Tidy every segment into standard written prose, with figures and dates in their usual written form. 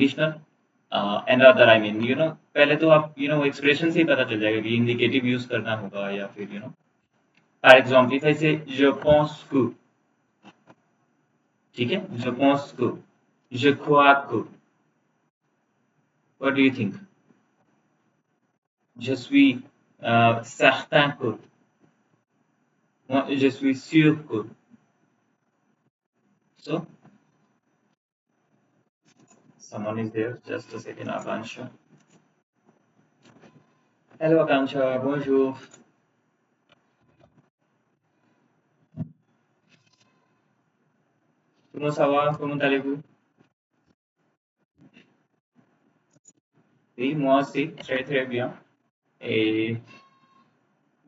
Conditional and other I mean पहले तो आप एक्सप्रेशन से ही पता चल जाएगा कि इंडिकेटिव यूज करना होगा या फिर par exemple if I say je pense que, ठीक है, je pense que, je crois que, what do you think? Je suis certain que, moi je suis sûr que. So someone is there, just a second. Akansha, hello Akansha, bonjour. Comment ça va? Comment allez-vous? Oui, moi aussi, très très bien. Et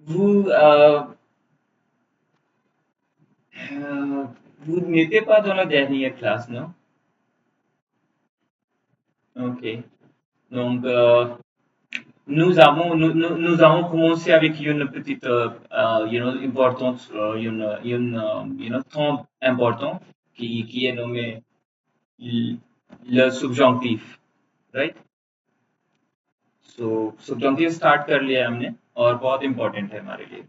vous, euh, vous n'étiez pas dans la dernière classe, non? Ok. Donc, nous avons commencé avec une petite, importante, temps important qui est nommé l- le subjonctif, right? So subjonctif start कर लिया है हमने और बहुत important है हमारे लिए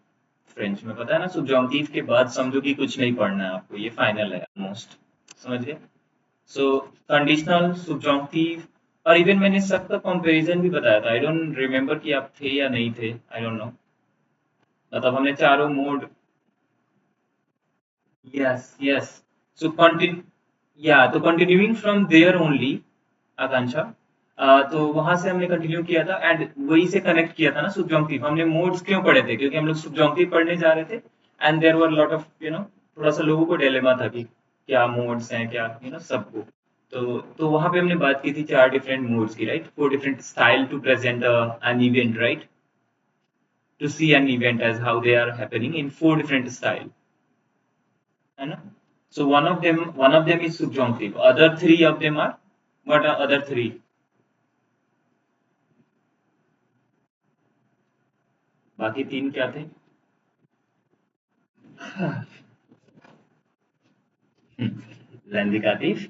French में, पता है ना, subjonctif के बाद समझो कि कुछ नहीं पढ़ना है आपको, ये फाइनल है ऑलमोस्ट, समझ गए? सो कंडीशनल subjonctive, और इवन मैंने सबका कंपैरिजन भी बताया था, आई डोंट रिमेम्बर कि आप थे या नहीं थे, आई डोंट नो, मतलब हमने चारों mode, yes yes, so continue, या तो कंटिन्यूइंग फ्रॉम देयर ओनली, आकांक्षा, तो वहां से हमने कंटिन्यू किया था एंड वही से कनेक्ट किया था ना subjunctive, हमने मोड्स क्यों पढ़े थे, क्योंकि हम लोग subjunctive पढ़ने जा रहे थे and there were lot of थोड़ा सा लोगों को डिलेमा था कि क्या मोड्स हैं, क्या सबको, तो वहां पे हमने बात की थी चार डिफरेंट मोड्स की, right, four different style to present an event, right, to see an event as how they are happening in four different style, है ना? So one of them is subjunctive. Other three of them are, what are other three? बाकी तीन क्या थे? लैंडिकाटिव।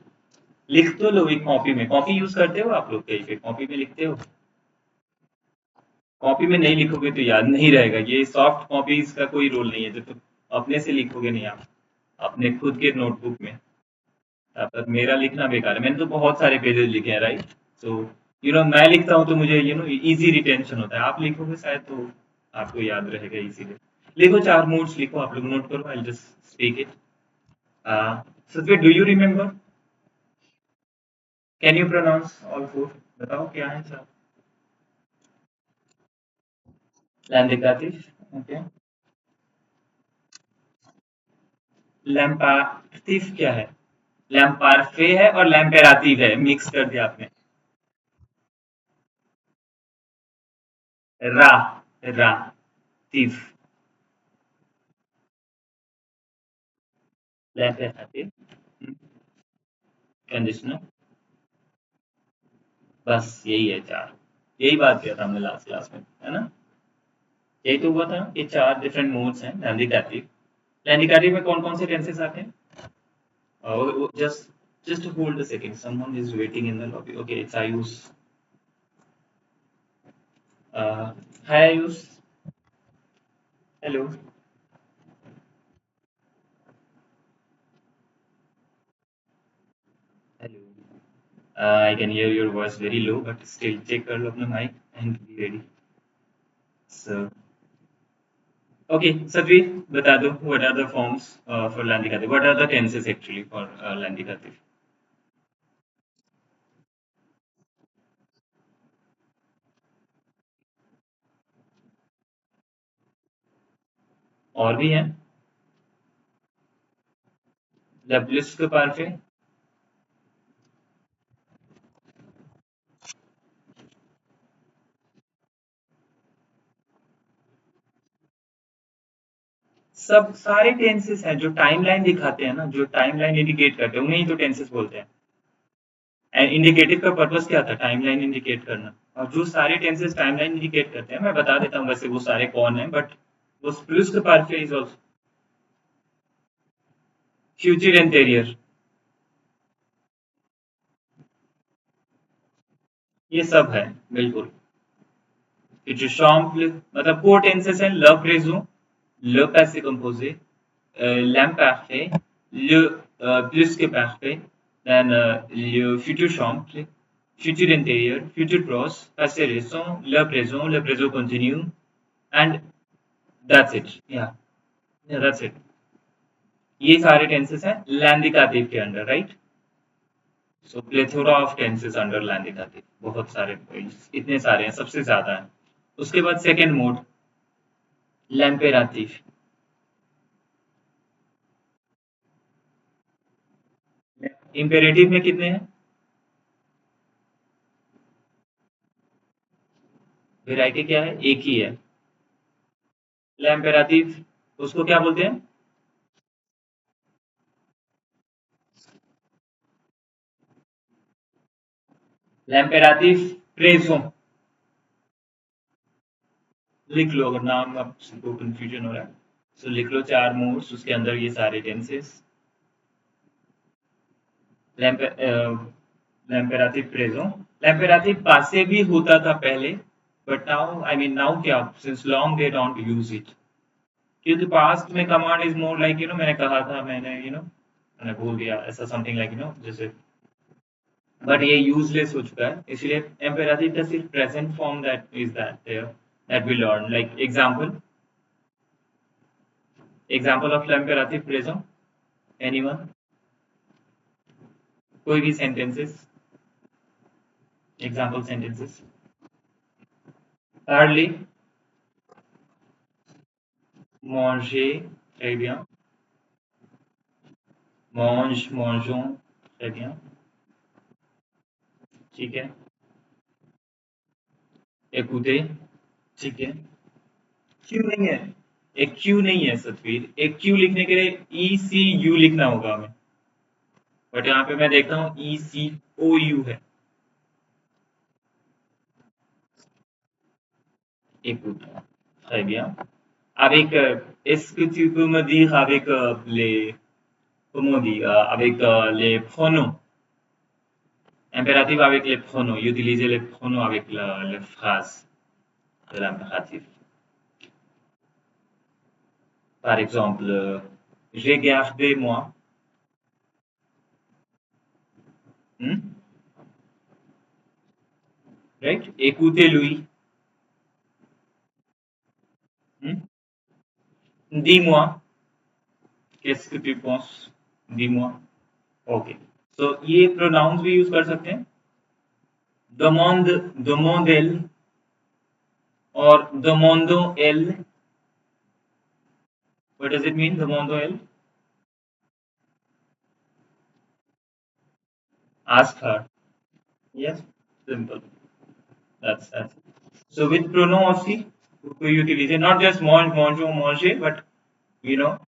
लिख तो लो एक copy में, कॉपी यूज करते हो आप लोग कहीं पे, कॉपी में लिखते हो? कॉपी में नहीं लिखोगे तो याद नहीं रहेगा, ये सॉफ्ट कॉपीज का कोई रोल नहीं है, जब तक अपने से लिखोगे नहीं आप अपने खुद के नोटबुक में, तब तक मेरा लिखना बेकार है, मैंने तो बहुत सारे पेजेस लिखे हैं, राइट, सो मैं लिखता हूँ तो मुझे इजी रिटेंशन होता है, आप लिखोगे शायद तो आपको याद रहेगा इजीली। लिखो, चार मूड्स लिखो, आप लोग नोट करो, I just speak it. Satya, do you remember, can you pronounce all four, बताओ क्या है सर? लैंडिकाटिव, ओके। लैम्पार्टिव क्या है? लैम्पार्फे है और लैम्पेरातिव है, मिक्स कर दिया आपने। रा, रा, तिव, लैम्पेरातिव, कंडीशनर, बस यही है चार, यही बात किया था हमने लास्ट क्लास में, है ना? यही तो हुआ था, ये चार डिफरेंट मोड्स हैं लैंडिकाटिव। लैंडिकाटिव में कौन कौन से टेंसेस आते हैं? Just hold a second, someone is waiting in the lobby, okay, it's Ayush. Hi Ayush, hello. Hello, I can hear your voice very low, but still check कर लो अपना mic and be ready. So okay, Satvir, बता दो, what are the forms for लैंडिकाटिव, what are the tenses actually for लैंडिकाटिव? और भी हैं, लेप्लिस के पार्फे, सब सारे टेंसेस हैं जो टाइमलाइन दिखाते हैं ना, जो टाइमलाइन इंडिकेट करते हैं, उन्हें ही तो टेंसेस बोलते हैं। एंड इंडिकेटिव का पर्पस क्या था? टाइमलाइन इंडिकेट करना। और जो सारे टेंसेस टाइमलाइन इंडिकेट करते हैं, मैं बता देता हूँ वैसे वो सारे कौन है, बट वो प्लस पार्फे इज ऑल्सो फ्यूचर एंटीरियर, ये सब है बिल्कुल। future chample मतलब four tenses हैं: le présent, le passé composé, l'imparfait, le plus que parfait, then le futur simple, futur intérieur, futur proche, passé récent, le présent continu, and that's it. Yeah, that's it. ये सारे tenses हैं लैंदिकातिव के under, right? So plethora of tenses under लैंदिकातिव, बहुत सारे, इतने सारे हैं, सबसे ज्यादा है। उसके बाद सेकेंड मोड लैम्पेरातिव। इम्पेरेटिव में कितने हैं? वेराइटी क्या है? एक ही है। लैम्पेरातिव उसको क्या बोलते हैं? लैम्पेरातिव प्रेजो। लिख लो अगर नाम आपको कंफ्यूजन हो रहा है। सो लिख लो 4 मोड्स, उसके अंदर ये सारे टेंसेस। लैम्पेरातिव प्रेजो। लैम्पेरातिव पासे भी होता था पहले, but now I mean now क्या, since long they don't use it, क्योंकि पास्ट में कमांड इज मोर लाइक मैंने कहा था, मैंने बोल दिया ऐसा समथिंग लाइक जैसे, बट ये यूजलेस हो चुका है, इसलिए एम्पेराटिव का सिर्फ present form that is that we learn, like example of एम्पेराटिव प्रेजेंट, एनीवन? कोई भी सेंटेंसेस, एग्जांपल सेंटेंसेस। अर्ली, manger, très bien, mange, mangeons, très bien, ठीक है, écoutez, ठीक है। क्यों नहीं है? एक क्यू नहीं है सतवीर, एक क्यू लिखने के लिए ई सी यू लिखना होगा हमें, बट यहाँ पे मैं देखता हूँ ई सी ओ यू है। écoute, très bien, avec est-ce que tu peux me dire avec les, comment on dit, avec les pronoms, impératif avec les pronoms, utiliser les pronoms avec la phrase de l'impératif. Par exemple, j'ai gardé moi, hmm? Right? Écoutez-lui, hmm? Dis-moi, qu'est-ce que tu penses? Dis-moi. Ok. So ये pronouns भी use कर सकते हैं, demande, demande-elle और demandons-elle. What does it mean, demandons-elle? Ask her. Yes, simple. That's. So with pronoun aussi, we utilize not just mange, mangeons, manger, but you know,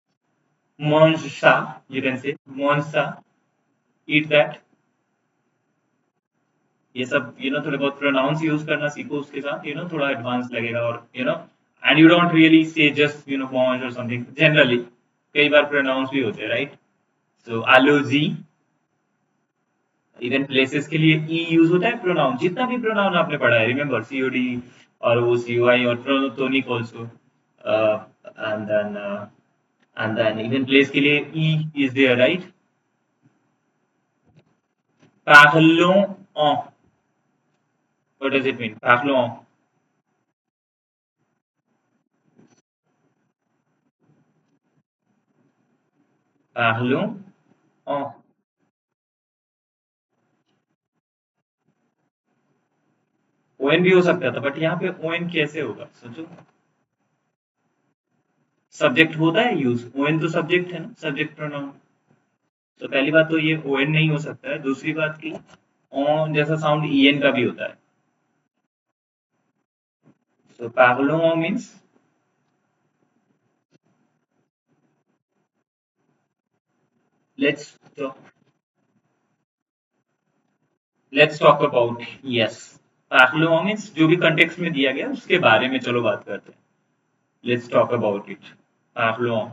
mange ça. You can say mange ça, eat that. ये सब थोड़े बहुत pronounce use करना सीखो, उसके साथ थोड़ा advance लगेगा, और and you don't really say just मॉन्ज और समथिंग, जनरली कई बार प्रोनाउंस भी होते हैं, राइट? सो आलोजी, इवन प्लेसेस के लिए ई यूज होता है प्रोनाउन, जितना भी प्रोनाउन आपने पढ़ा है, रिमेंबर सीओडी और वो सीओआई और प्रोनोटोनिक also, and then even place के लिए E is there, right? parlons en, what does it mean, parlons en? parlons en, on भी हो सकता था, बट यहाँ पे ओएन कैसे होगा सोचो, सब्जेक्ट होता है यूज, ओएन तो सब्जेक्ट है ना, सब्जेक्ट प्रोनाउन। तो पहली बात तो ये ओएन नहीं हो सकता है, दूसरी बात की ऑन जैसा साउंड ईएन का भी होता है। सो parlons en means let's let's talk about, yes, parlons en means जो भी कंटेक्स्ट में दिया गया उसके बारे में चलो बात करते हैं, let's talk about it, parlons en।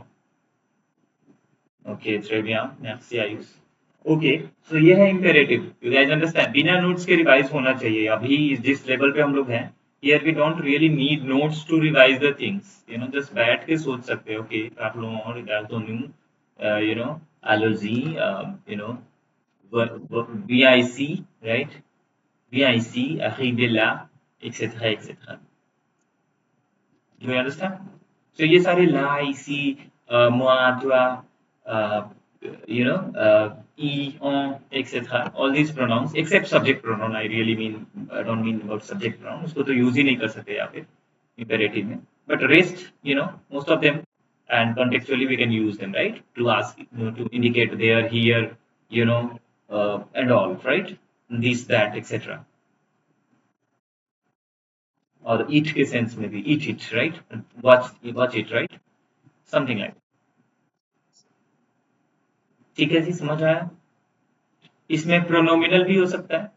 Okay, très bien, merci Ayus। Okay, so ये है इम्पेरेटिव। यू गाइस अंडरस्टैंड, बिना नोट्स के रिवाइज होना चाहिए। अभी जिस लेवल पे हम लोग हैं, here we don't really need notes to revise the things, you know, just बैठ के सोच सकते हो। Okay, parlons, regardons-nous, you know, allons-y, you know, VIC, right? VIC, arrivez là, etc., etc. Do you understand? So ये सारे ला, इसी, moi, toi, uh, you know, he, on, etc. All these pronouns except subject pronoun. I really mean, I don't mean about subject pronoun. उसको तो use ही नहीं कर सकते यहाँ पे imperative में. But rest, you know, most of them, and contextually we can use them, right? To ask, you know, to indicate there, here, you know, and all, right? This, that, etc. और eat के sense में भी eat it, right? Watch it, right? Something like. ठीक है जी, समझ आया। इसमें प्रोनोमिनल भी हो सकता है।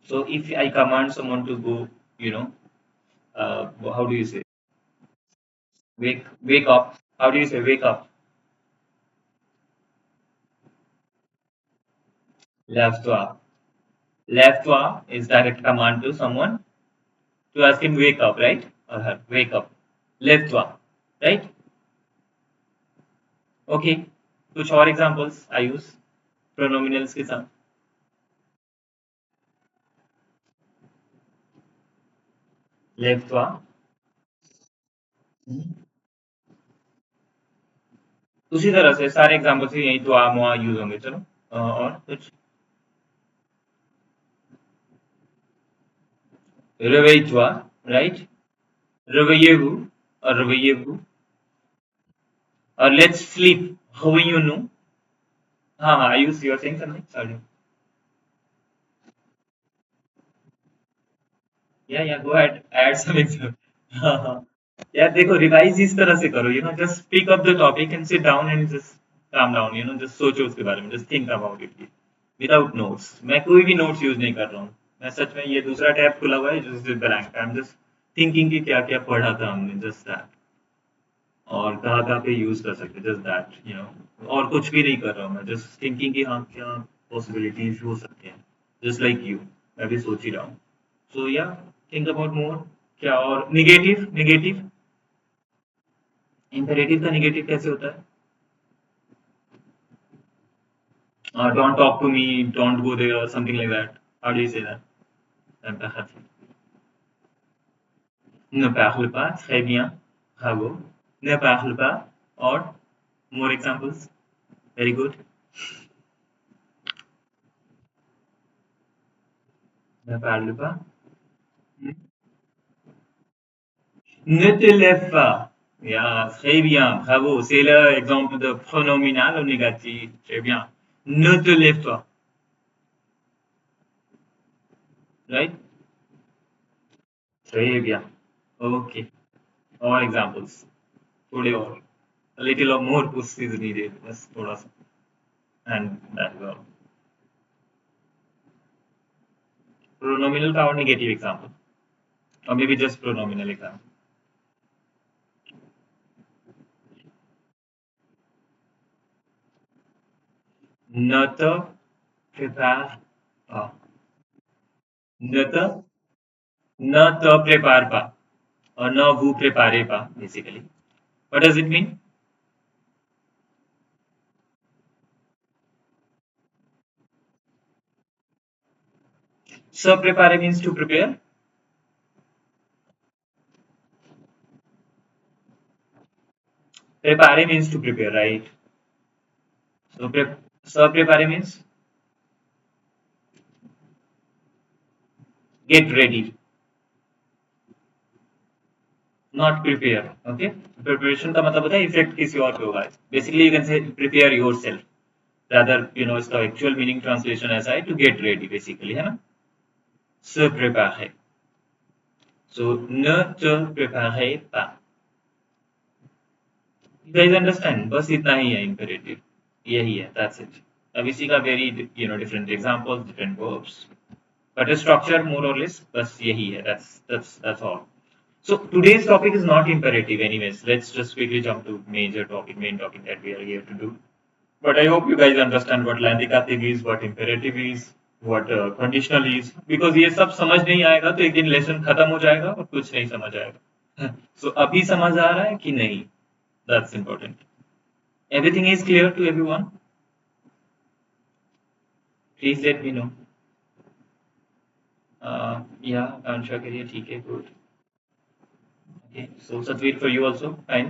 So if I command someone to go, you know, how do you say? Wake up. How do you say wake up? Lève-toi. Lève-toi is direct command to someone to ask him wake up, right? Or her, wake up. Lève-toi, right? Okay. कुछ और examples I use pronominals के साथ। Lève-toi। उसी तरह से सारे example से यही तो आ मुआ यूज होंगे। चलो, और कुछ। Réveille-toi, right? Réveillez-vous or réveillez-vous, or let's sleep. Réveillons-nous. हाँ, I use, you're saying something? Sorry. Yeah, go ahead. Add some example. हाँ, हाँ। यार देखो, रिवाइज इस तरह से करो, you know, just pick up the topic and sit down and just calm down, you know, just सोचो उसके बारे में, just think about it without notes। मैं कोई भी notes यूज नहीं कर रहा हूँ। मैं सच में, ये दूसरा टैब खुला हुआ है, just blank, I'm just thinking कि क्या क्या पढ़ा था हमने, just that। और कहाँ कहाँ पे यूज कर सकते, जस्ट दैट, यू नो। और कुछ भी नहीं कर रहा हूँ मैं, जस्ट थिंकिंग कि हाँ क्या पॉसिबिलिटीज हो सकते हैं, जस्ट लाइक यू, मैं भी सोच ही रहा हूँ। सो या, थिंक अबाउट मोर। क्या और निगेटिव, निगेटिव इम्पेरेटिव का निगेटिव कैसे होता है? Don't talk to me, don't go there, something like that. How do you say that? Ne parle pas, très bien, bravo। Ne parle pas, और more examples, very good। Ne parle pas, ne te lève pas। Yeah, très bien, bravo, c'est l'exemple de pronominal au négatif, très bien। Ne te lève-toi, right? Très bien, okay। All examples, थोड़े और, a little or more push is needed, बस थोड़ा सा, and that is all। Pronominal का और negative example, or maybe just pronominal example। Ne te prépare pas, ne te, ne te prépare pas, or ne vous préparez pas, basically। What does it mean? Se préparer means to prepare। Prepare means to prepare, right? So, se prepare means get ready, not prepare, okay? Preparation का मतलब होता है effect किसी और पे होगा। Basically, you can say prepare yourself, rather, you know, इसका actual meaning translation ऐसा है, to get ready, basically, है ना? Se préparer। So, ne te préparez pas। You guys understand? बस इतना ही है imperative, यही है, that's it। अब इसी का very, you know, different examples, different verbs, but the structure more or less बस यही है, that's all। So today's topic is not imperative anyways. Let's just quickly jump to main topic that we are here to do. But I hope you guys understand what Landicative is, what imperative is, what conditional is, because ये सब समझ नहीं आएगा तो एक दिन lesson खत्म हो जाएगा और कुछ नहीं समझ आएगा. So अभी समझ आ रहा है कि नहीं? That's important. Everything is clear to everyone? Please let me know. Yeah, Ansha के लिए ठीक है, good. Okay, so Satvir for you also, fine.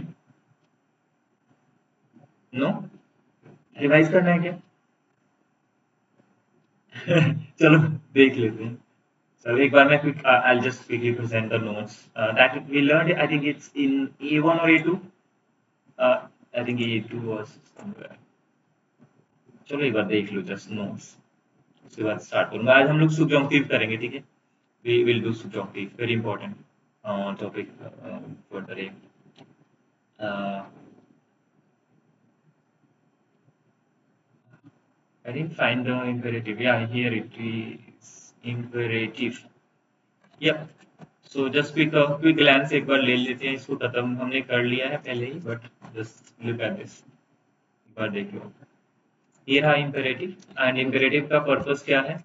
No? Revise करना है क्या? चलो देख लेते हैं. So एक बार मैं I'll just quickly present the notes that we learned. I think it's in A1 or A2. I think A2 was somewhere. चलो एक बार देख लो just notes. उसके बाद स्टार्ट करूंगा. आज हम लोग subjunctive करेंगे, ठीक है? We will do subjunctive, very important topic for the day. I didn't find the imperative. Yeah, here it is imperative. Yep. So just quick glance एक बार ले लेते हैं. इसको खत्म हमने कर लिया है पहले ही, but just look at this. एक बार देखिए. ये रहा imperative, and imperative का purpose क्या है?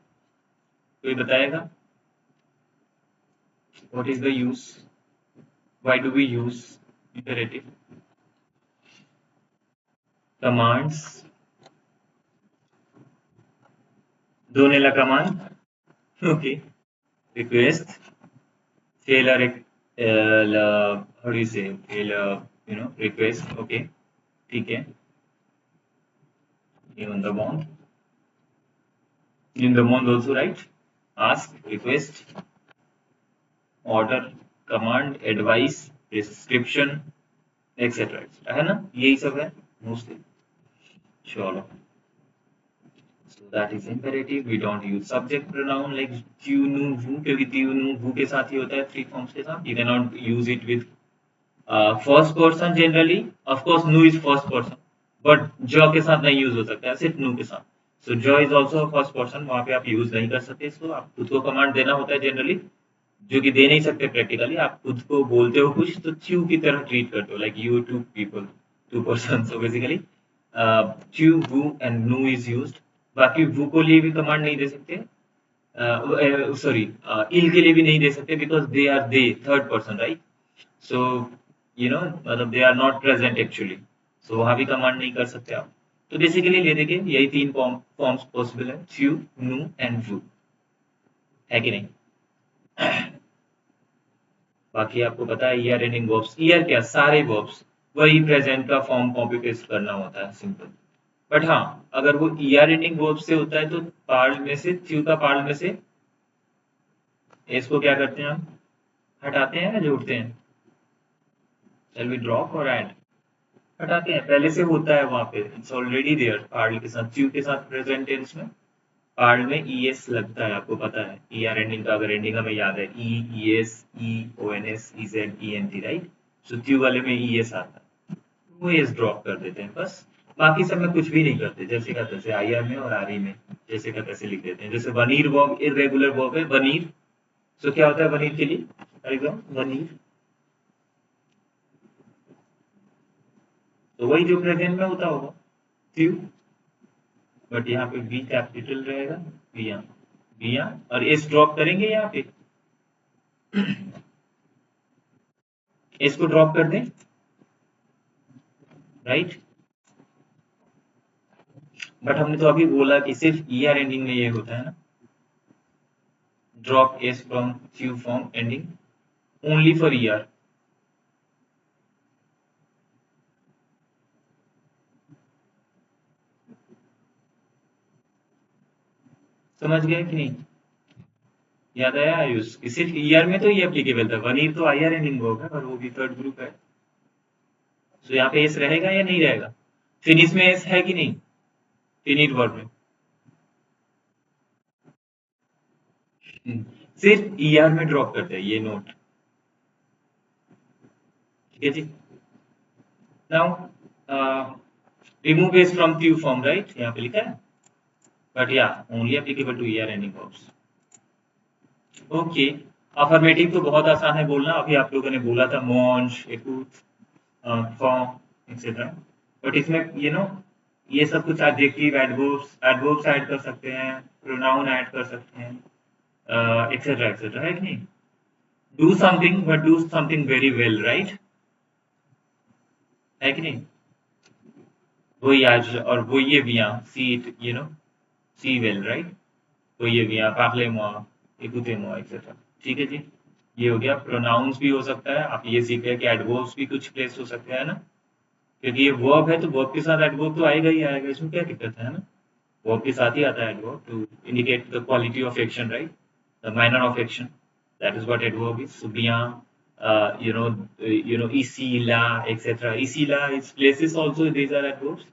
कोई बताएगा? What is the use? Why do we use imperative? Commands. दोने la command. Okay. Request. Fail a how do you say? Fail a request. Okay. ठीक है. In the bond. In the bond also, right? Ask, request, order, command, advice, prescription, etc. है ना? यही सब है mostly. चलो. So that is imperative. We don't use subject pronoun like you, nu, who, क्योंकि you, nu, who के साथ ही होता है three forms के साथ. You cannot use it with first person generally. Of course, nu is first person, but jo के साथ नहीं use हो सकता है, सिर्फ nu के साथ. So jo is also a first person. वहाँ पे आप use नहीं कर सकते इसको. आप खुद को command देना होता है generally, जो कि दे नहीं सकते practically. आप खुद को बोलते हो कुछ तो you की तरह treat करते हो, like you two people, two persons. So basically, you, who and nu is used. बाकी वो को लिए भी कमांड नहीं दे सकते. सॉरी, इल के लिए भी नहीं दे सकते because they are the third person, right? So मतलब they are not present actually. So वहां भी कमांड नहीं कर सकते आप. तो बेसिकली ले देखिए यही तीन फॉर्म्स पॉसिबल है, च्यू, नू एंड वू, है कि नहीं? बाकी आपको पता है ईयर एंडिंग वर्ब्स. ईयर क्या, सारे वर्ब्स वही प्रेजेंट का फॉर्म कॉपी पेस्ट करना होता है, सिंपल. बट हाँ, अगर वो ईआर एंडिंग वर्ब से होता है तो पार्ल में से, च्यू का पार्ल में से इसको क्या करते हैं हम, हटाते हैं या जोड़ते हैं? शैल वी ड्रॉप और ऐड? हटाते हैं. पहले से होता है वहां पे, इट्स ऑलरेडी देयर पार्ल के साथ. च्यू के साथ प्रेजेंट टेंस में पार्ल में ईएस लगता है, आपको पता है. ईआर एंडिंग का अगर एंडिंग हमें याद है, ई, ईएस, ई, ओएनएस, ईजेड, ईएनटी, राइट? सो च्यू वाले में ईएस आता है, वो एस ड्रॉप कर देते हैं बस. बाकी सब में कुछ भी नहीं करते, जैसे का तैसे. आईआर में और आरई में जैसे का तैसे लिख देते हैं. जैसे वनीर वर्ब इररेगुलर वर्ब है, वनीर. सो क्या होता है वनीर के लिए? एकदम वनीर, तो वही जो प्रेजेंट में होता होगा, ट्यू. बट यहाँ पे बी कैपिटल रहेगा, बिया, बिया, और एस ड्रॉप करेंगे यहाँ पे. एस को ड्रॉप कर दें, राइट? बट हमने तो अभी बोला कि सिर्फ ईआर एंडिंग में ये होता है ना, drop S from chew form ending only for ER. समझ गए कि नहीं? याद आया आयुष? सिर्फ ईआर में तो ये एप्लीकेबल था. वनीर तो आईआर एंडिंग वर्ब है, पर वो भी थर्ड ग्रुप है. तो यहाँ पे एस रहेगा या नहीं रहेगा? फिनिश में एस है कि नहीं? फिनिट वर्ब में सिर्फ ईआर में ड्रॉप करते हैं, ये नोट. ठीक है जी. नाउ रिमूव एस फ्रॉम ट्यू फॉर्म, राइट? यहाँ पे लिखा है, बट या only applicable to ER ending verbs. Okay. Affirmative तो बहुत आसान है बोलना, अभी आप लोगों ने बोला था मॉन्ज, एकूथ, फॉर्म, एक्सेट्रा. बट इसमें ये सब कुछ एडजेक्टिव, एडवर्ब्स एडवर्ब्स ऐड कर सकते हैं, प्रोनाउन ऐड कर सकते हैं, एक्सेट्रा है कि नहीं? Do something but do something very well, right? है कि नहीं? वही आज और वो ये भी यहाँ see it, see well, right? वो ये भी यहाँ पार्ले मोआ, एकुते मोआ, एक्सेट्रा। ठीक है जी। ये हो गया। प्रोनाउंस भी हो सकता है, आप ये सीख गए कि एडवर्ब्स भी कुछ प्लेस हो सकते हैं ना, क्योंकि ये वर्ब है तो वर्ब के साथ एडवर्ब तो आएगा ही आएगा, इसमें क्या दिक्कत है ना? वर्ब के साथ ही आता है adverb to indicate the quality of action, right? The manner of action, that is what adverb is. So बिया, isila, etc. Isila is places also, these are adverbs,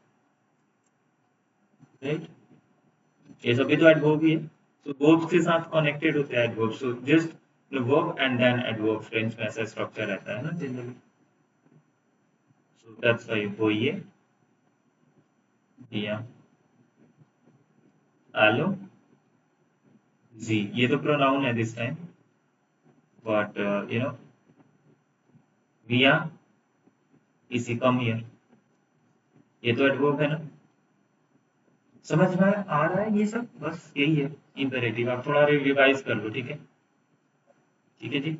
right? ये सब भी तो एडवर्ब ही है। सो वर्ब्स के साथ कनेक्टेड होते हैं adverb, so just verb and then adverb, French में ऐसा स्ट्रक्चर रहता है ना जनरली। सो दैट्स व्हाई वो ये दिया। आलो जी, ये तो प्रोनाउन है दिस टाइम, बट विया इसी कम हियर, ये तो एडवर्ब है ना? समझ में आ रहा है ये सब? बस यही है इंपेरेटिव, आप थोड़ा रिवाइज कर लो, ठीक है? ठीक है जी।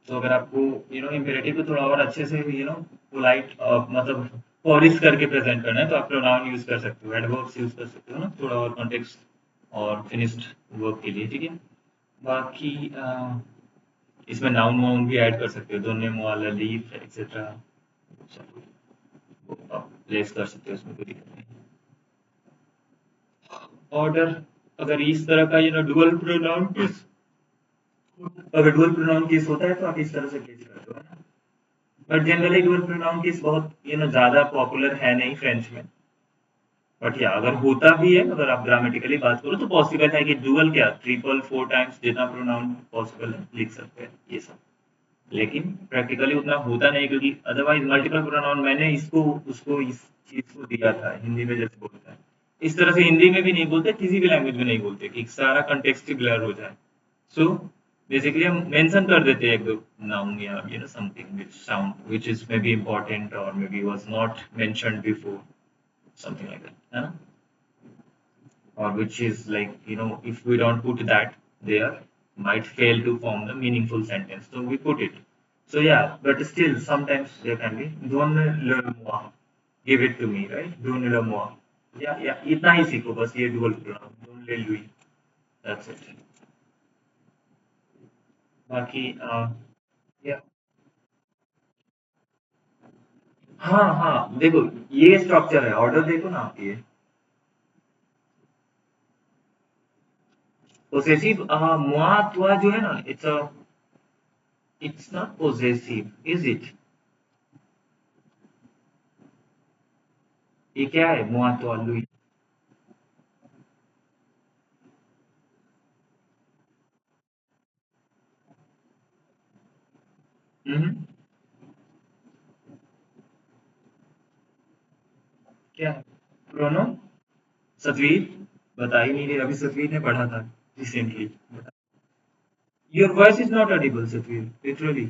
तो अगर आपको इम्पेरेटिव को थोड़ा और अच्छे से पोलाइट मतलब पॉलिश करके प्रेजेंट करना है, तो आप प्रोनाउन यूज कर सकते हो, एडवर्ब्स यूज कर सकते हो ना, थोड़ा और कॉन्टेक्स्ट और फिनिश्ड वर्ब के लिए, ठीक है? बाकी इसमें नाउन वाउन भी ऐड कर सकते हो, दोनों वाला लीफ एक्सेट्रा, आप प्लेस कर सकते हो, उसमें कोई दिक्कत नहीं। ऑर्डर, अगर इस तरह का डुअल प्रोनाउन केस, अगर डुअल प्रोनाउन केस होता है तो आप इस तरह से प्लेस करते हो, है ना? But generally dual pronoun case बहुत ज्यादा पॉपुलर है नहीं फ्रेंच में। बट या अगर होता भी है, अगर आप ग्रामेटिकली बात करो तो पॉसिबल है कि डुअल क्या ट्रिपल फोर टाइम्स जितना प्रोनाउन पॉसिबल है लिख सकते हैं ये सब। लेकिन प्रैक्टिकली उतना होता नहीं, क्योंकि अदरवाइज मल्टीपल प्रोनाउन मैंने इसको उसको इस चीज को दिया था हिंदी में, जैसे बोलता है इस तरह से हिंदी में भी नहीं बोलते, किसी भी लैंग्वेज में नहीं बोलते कि सारा कंटेक्स्ट ही ब्लर हो जाए। सो बेसिकली हम मेंशन कर देते हैं एक दो नाउन या something which sound which is may be important और may be was not mentioned before, something like that, है ना? Or which is like, if we don't put that there, might fail to form the meaningful sentence, so we put it. So yeah, but still sometimes there can be donne-le-moi, give it to me, right? Donne-le-moi, yeah, इतना ही सीखो बस, ये dual pronoun donne-le-lui, that's it. बाकी yeah, हाँ हाँ, देखो ये structure है, ऑर्डर देखो ना आप ये पोसेसिव, moi toi जो है ना, it's not possessive, is it? ये क्या है moi toi lui? हम्म, क्या है? प्रोनो, सतवीर, बता ही नहीं रहे, अभी सतवीर ने पढ़ा था recently. Your voice is not audible Satveer, literally.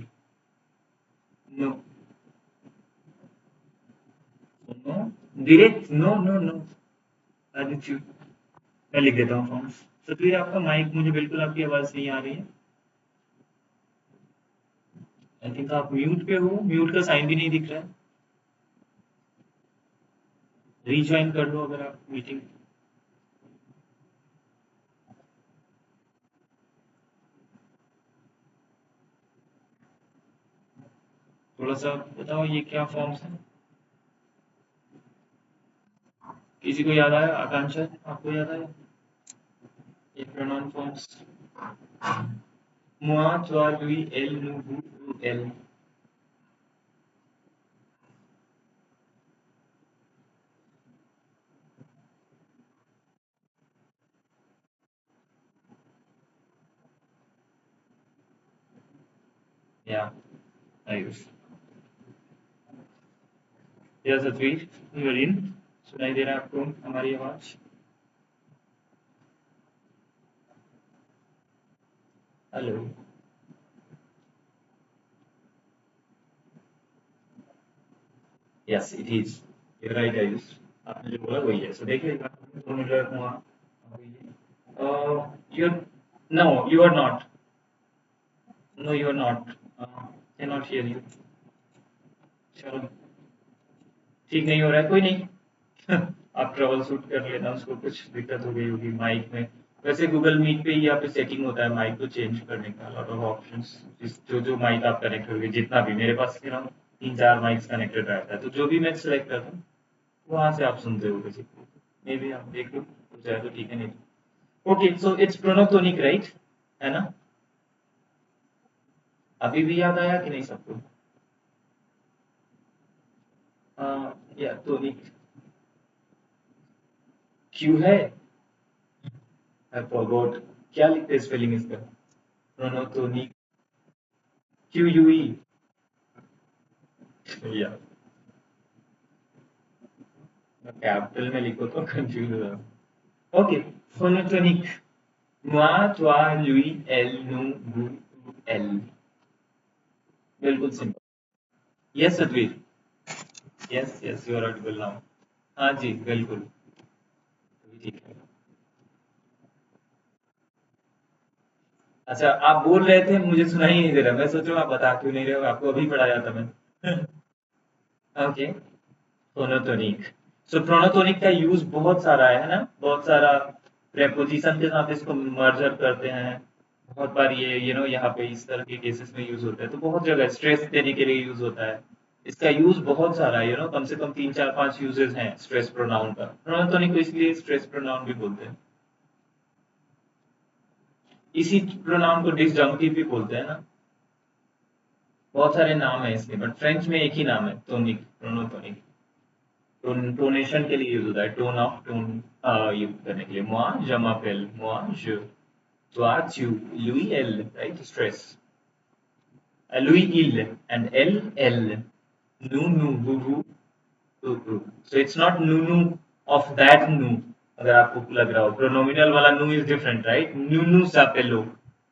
No, no, direct no no no, Aditya, मैं लिख देता हूँ फॉर्म्स। सतवीर आपका माइक, मुझे बिल्कुल आपकी आवाज नहीं आ रही है। आई थिंक आप म्यूट पे हो, म्यूट का साइन भी नहीं दिख रहा है। रीज्वाइन कर लो अगर आप मीटिंग। थोड़ा सा बताओ ये क्या फॉर्म्स हैं, किसी को याद आया? आकांक्षा, आपको याद आया ये pronoun forms? moi toi lui elle nous vous elle, या आयुष, या सतवीर, यू आर इन, सुनाई दे रहा है आपको हमारी आवाज? Hello, yes it is. ये राइट आयुष, आपने जो बोला वही है। सो देख लेगा तो मुझे वहाँ you know you are not, no you are not, can not hear you. चलो ठीक नहीं हो रहा है, कोई नहीं। आप ट्रबल शूट कर लेना, उसको कुछ दिक्कत हो गई होगी माइक में। वैसे गूगल मीट पे ही यहाँ पे सेटिंग होता है माइक को चेंज करने का, लॉट ऑफ ऑप्शंस। जो जो माइक आप कनेक्ट करोगे, जितना भी मेरे पास तीन चार माइक्स कनेक्टेड रहता है, तो जो भी मैं सेलेक्ट करता हूँ वहां से आप सुनते हो बेसिकली। मे बी आप देख लो हो जाए तो ठीक है, नहीं ओके। सो इट्स प्रोनोटोनिक राइट, है ना? अभी भी याद आया कि नहीं सबको? या टोनिक क्यू है, आई फॉरगॉट क्या लिखते हैं स्पेलिंग इसका। प्रोनोटोनिक क्यू यू ई, या कैपिटल में लिखो तो कंफ्यूज हो जाओ। ओके, फोनोटोनिक, moi, toi, lui, elle, nous, vous, elle। बिल्कुल simple. Yes Satvir, yes yes you are audible now. हाँ जी बिल्कुल, ठीक है। अच्छा आप बोल रहे थे, मुझे सुनाई नहीं दे रहा, मैं सोच रहा हूँ आप बता क्यों नहीं रहे हो, आपको अभी पढ़ाया था मैं। ओके, प्रोनोटोनिक। सो प्रोनोटोनिक का यूज बहुत सारा है ना, बहुत सारा प्रेपोजिशन के साथ इसको मर्जर करते हैं। बहुत बार ये यहाँ पे इस तरह के केसेस में यूज होता है, तो बहुत जगह स्ट्रेस देने के लिए यूज होता है। इसका यूज बहुत सारा है, कम से कम तीन चार पांच यूजेस हैं स्ट्रेस प्रोनाउन का। प्रोनोटोनिक को इसलिए स्ट्रेस प्रोनाउन भी बोलते हैं। इसी प्रोनाउन को डिसजंक्टिव भी बोलते हैं ना। बहुत सारे नाम है इसके, बट फ्रेंच में एक ही नाम है, टोनिक, प्रोनोटोनिक। टोनेशन के लिए यूज होता है, टोन ऑफ टोन यूज करने के लिए। moi je m'appelle, moi je, toi tu, lui elle, right? Stress. Lui il, and elle, nous vous, vous। So it's not nous of that nous, अगर आपको लग रहा हो प्रोनोमिनल वाला nous is different, right? Nous s'appelle,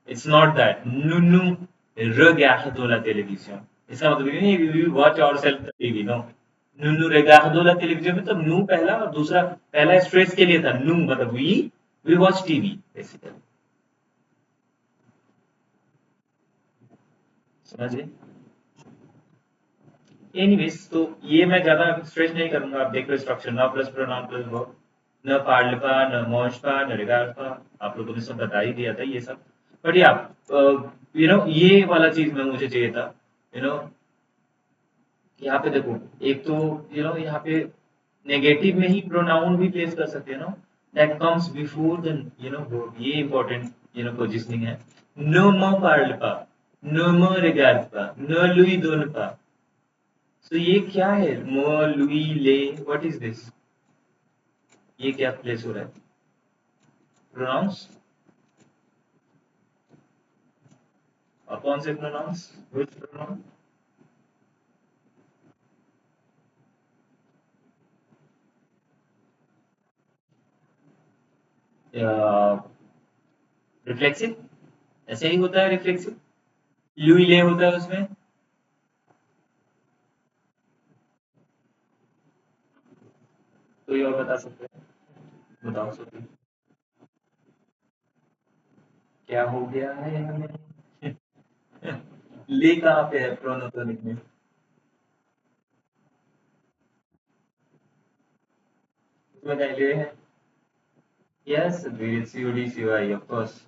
it's not that nous regardons la télévision। इसका मतलब ये नहीं we watch ourselves the TV, no। nous regardons la télévision मतलब nous पहला, और दूसरा पहला स्ट्रेस के लिए था, nous मतलब we watch TV basically। समझे? एनीवेज, तो ये मैं ज्यादा स्ट्रेस नहीं करूंगा, आप देख लो स्ट्रक्चर, न प्लस प्रोनाउन प्लस वर्ब, न पार्लपा, न मोशपा, न रिगार्डपा। आप लोगों ने सब बता ही दिया था ये सब। बट या ये वाला चीज में मुझे चाहिए था। यू नो यहाँ पे देखो, एक तो यहाँ पे नेगेटिव में ही प्रोनाउन भी प्लेस कर सकते हैं ना, that comes before the verb. ये इंपॉर्टेंट पोजिशनिंग है। नो म पार्लपा, नो म रिगार्डपा, न लुई दोनपा। तो ये क्या है, म लुई ले, व्हाट इज दिस? ये क्या प्लेस हो रहा है? प्रोनाउंस, और कौन से प्रोनाउंस, व्हिच प्रोनाउन? रिफ्लेक्सिव, ऐसे ही होता है रिफ्लेक्सिव। लुई ले होता है उसमें। कोई और बता सकते हैं? बताओ सो, क्या हो गया है हमें? ले कहाँ पे है प्रोनोटोनिक में? उसमें कहीं ले है? Yes, it's UDCY of course.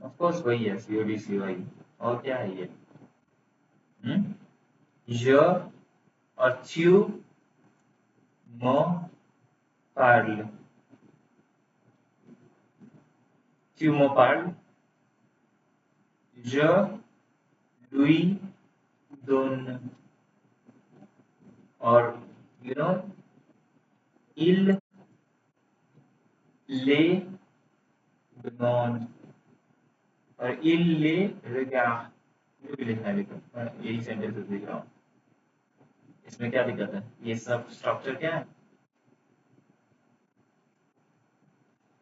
Of course वही है, यूडीसीवाई। और क्या है ये? हम्म, ज और च्यू, म पार्ल, च्यू म पार्ल, ज लुई दोन, और यू नो il ले demande, और il les regarde। जो भी लिखना है लिखो, मैं यही सेंटेंसेस लिख रहा हूँ। इसमें क्या दिक्कत है? ये सब स्ट्रक्चर क्या है?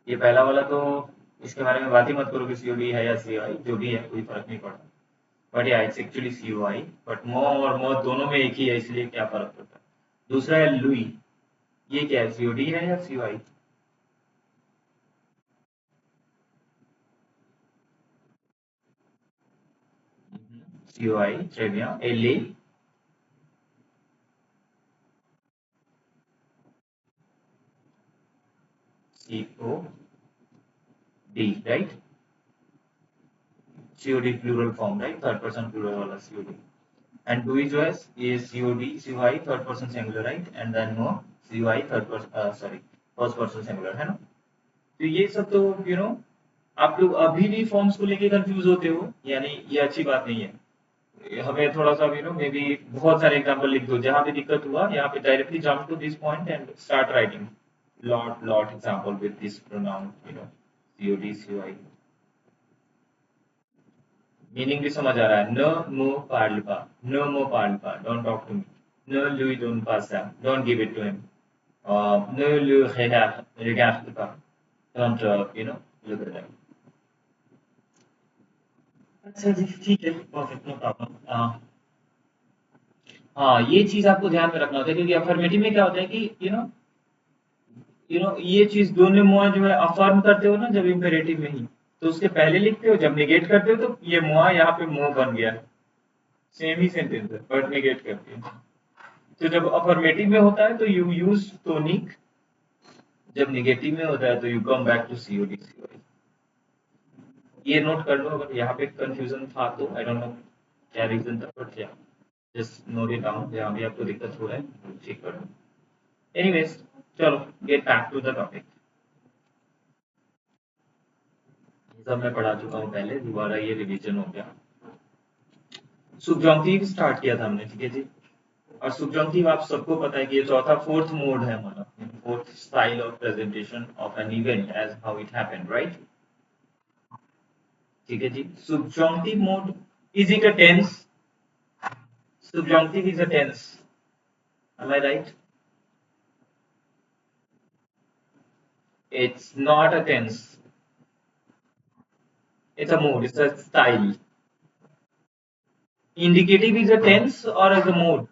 ये पहला वाला तो इसके बारे में बात ही मत करो कि सीओडी है या सीआई, जो भी है कोई फर्क नहीं पड़ता। बट या इट्स एक्चुअली COI, बट मो और मो दोनों में एक ही है, इसलिए क्या फर्क पड़ता है। दूसरा है लुई, ये क्या है, COD है या COI? COI ट्रेविया LA COD, right? COD plural form, right, third person plural वाला COD। एंड डुई जो है ये COD COI third person singular, right, and then no COI third person, sorry, first person singular, है ना? तो ये सब तो आप लोग अभी भी फॉर्म्स को लेके कंफ्यूज होते हो, यानी ये अच्छी बात नहीं है। हमें थोड़ा सा मे बी बहुत सारे एग्जांपल लिख दो जहां पे दिक्कत हुआ, यहाँ पे directly jump to this point and start writing lot example with this pronoun, COD COI। Meaning भी समझ आ रहा है, न मो parle pas, न मो parle pas, don't talk to me, ne lui donne pas ça, don't give it to him, ne le regarde pas, don't look at them। अच्छा जी, ठीक है, परफेक्ट, नो प्रॉब्लम। हाँ, ये चीज आपको ध्यान में रखना होता है, क्योंकि अफर्मेटिव में क्या होता है कि ये चीज दोनों मुआ जो है अफर्म करते हो ना जब इम्पेरेटिव में ही, तो उसके पहले लिखते हो, जब निगेट करते हो तो ये मुआ यहाँ पे मो बन गया। सेम ही सेंटेंस है बट निगेट करते हो। तो जब अफर्मेटिव में होता है तो यू यूज टोनिक, जब निगेटिव में होता है तो you come back to COD COI। ये नोट कर लो अगर यहाँ पे कंफ्यूजन था तो, आई डोंट नो क्या रीजन था, but yeah just note it down, जहाँ भी आपको दिक्कत हो रहा है चेक कर लो। एनीवेज, चलो get back to the topic. ये सब मैं पढ़ा चुका हूँ पहले, दोबारा ये रिवीजन हो गया। सुबजॉन्टिव स्टार्ट किया था हमने, ठीक है जी। और सुबजॉन्टिव आप सबको पता है कि ये चौथा फोर्थ मोड है हमारा, fourth style of presentation of an event as how it happened, right? ठीक है जी। Subjunctive mode, is it a tense? Subjunctive is a tense. Am I right? It's not a tense. It's a mood. It's a style. Indicative is a tense or as a mode?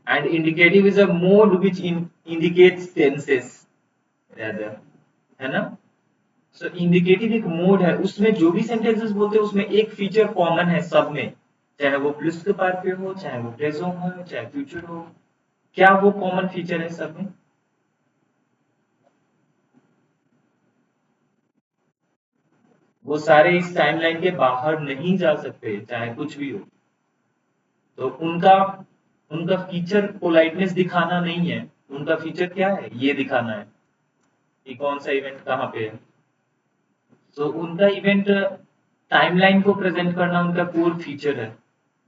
And indicative is a mode which indicates tenses rather, है ना? So indicative एक mode है, उसमें जो भी sentences बोलते हैं उसमें एक फीचर कॉमन है सब में, चाहे वो प्लस के पार पे हो, चाहे वो प्रेजेंट हो, चाहे फ्यूचर हो। क्या वो कॉमन फीचर है सब में? वो सारे इस टाइमलाइन के बाहर नहीं जा सकते, चाहे कुछ भी हो। तो उनका उनका फीचर पोलाइटनेस दिखाना नहीं है, उनका फीचर क्या है, ये दिखाना है कि कौन सा इवेंट कहाँ पे है। तो उनका इवेंट टाइमलाइन को प्रेजेंट करना उनका कोर फीचर है,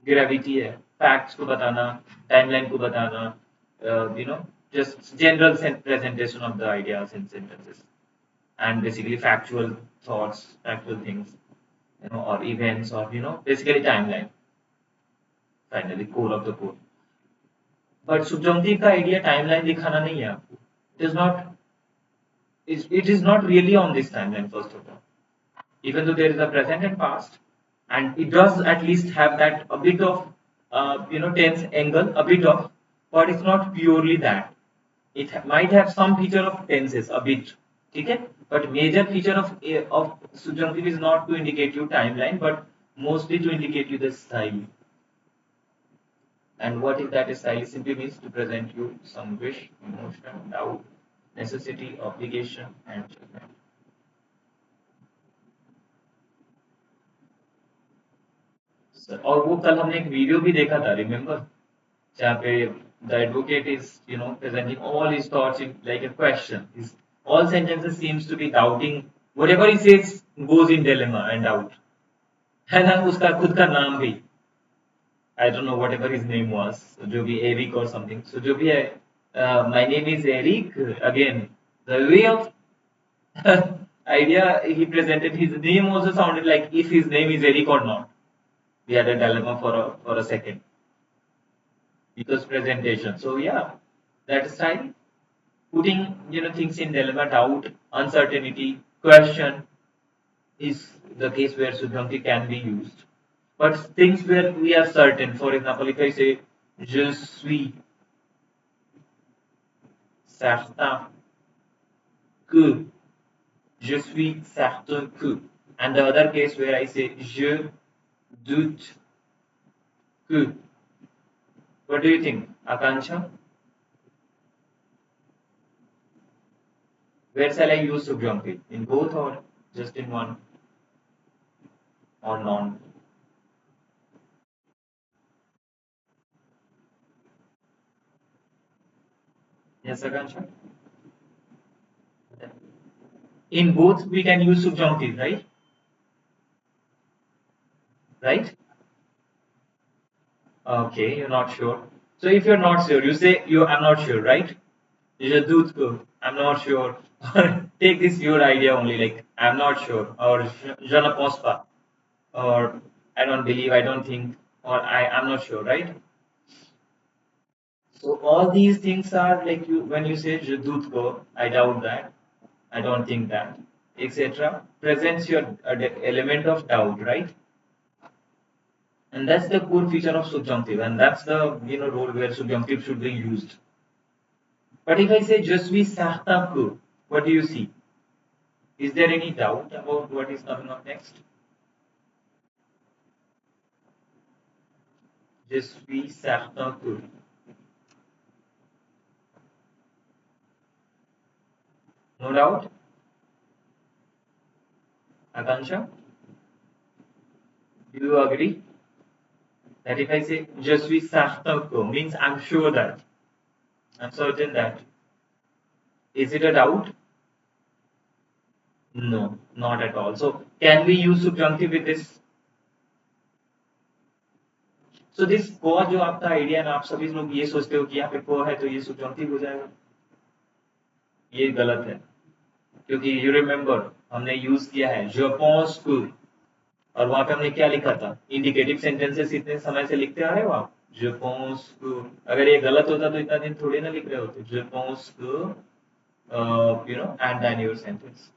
ग्रेविटी है, फैक्ट्स को बताना, टाइमलाइन को बताना, just general presentation of the ideas in sentences and basically factual thoughts, factual things, or events, or basically timeline, finally core of the core। But subjunctive का idea timeline दिखाना नहीं है आपको। It is not really on this timeline, first of all, even though there is a present and past, and it does at least have that a bit of tense angle, a bit of, but it's not purely that। It might have some feature of tenses a bit, ठीक है, but major feature of subjunctive is not to indicate you timeline, but mostly to indicate you the style। And what is that style? It simply means to present you some wish, emotion, doubt, necessity, obligation, and judgment। और वो कल हमने एक video भी देखा था, remember, जहाँ पे the advocate is presenting all his thoughts in like a question, his all sentences seems to be doubting, whatever he says goes in dilemma and doubt, है ना? उसका खुद का नाम भी, I don't know whatever his name was, जो भी Eric or something, so जो भी है, my name is Eric, again the way of idea he presented, his name also sounded like if his name is Eric or not। We had a dilemma for a second because presentation, so yeah, that style, putting things in dilemma, doubt, uncertainty, question is the case where subjunctive can be used. But things where we are certain, for example, if I say je suis certain que, je suis certain que, and the other case where I say je doute que. What do you think, Akansha? Where shall I use subjunctive? In both or just in one or none? Yes, Akansha? In both we can use subjunctive, right? Right? Okay, you're not sure. So if you're not sure, you say you I'm not sure, right? Je doute que, I'm not sure. Take this your idea only, like I'm not sure, or je ne pense pas, or I don't believe, I don't think, or I'm not sure, right? So all these things are like you when you say je doute que, I doubt that, I don't think that, etc. Presents your element of doubt, right? And that's the core feature of subjunctive, and that's the role where subjunctive should be used. But if I say je suis certain que, what do you see? Is there any doubt about what is coming up next? Je suis certain que. No doubt? Akansha, do you agree that if I say je suis certain que means I'm sure that, I'm certain that, is it a doubt? No, not at all. So can we use subjunctive with this? So this को जो आपका idea ना, आप सभी लोग ये सोचते हो कि यहाँ पे को है तो ये subjunctive हो जाएगा, ये गलत है, क्योंकि यू रिमेम्बर हमने यूज किया है je pense que, और वहां पे हमने क्या लिखा था, इंडिकेटिव सेंटेंसेस इतने समय से लिखते आ रहे हो आप, je pense que, अगर ये गलत होता तो इतना दिन थोड़ी ना लिख रहे होते, je pense que, and then your sentence,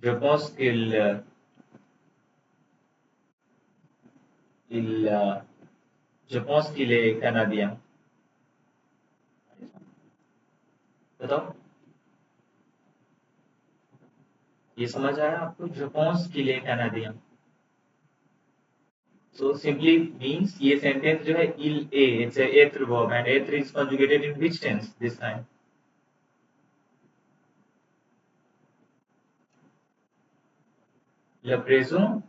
je pense il je pense qu'il est canadien, बताओ, ये समझ आया आपको, je pense qu'il est canadien? So simply means ये sentence जो है il est, it's a être verb and être is conjugated in which tense this time? Le présent.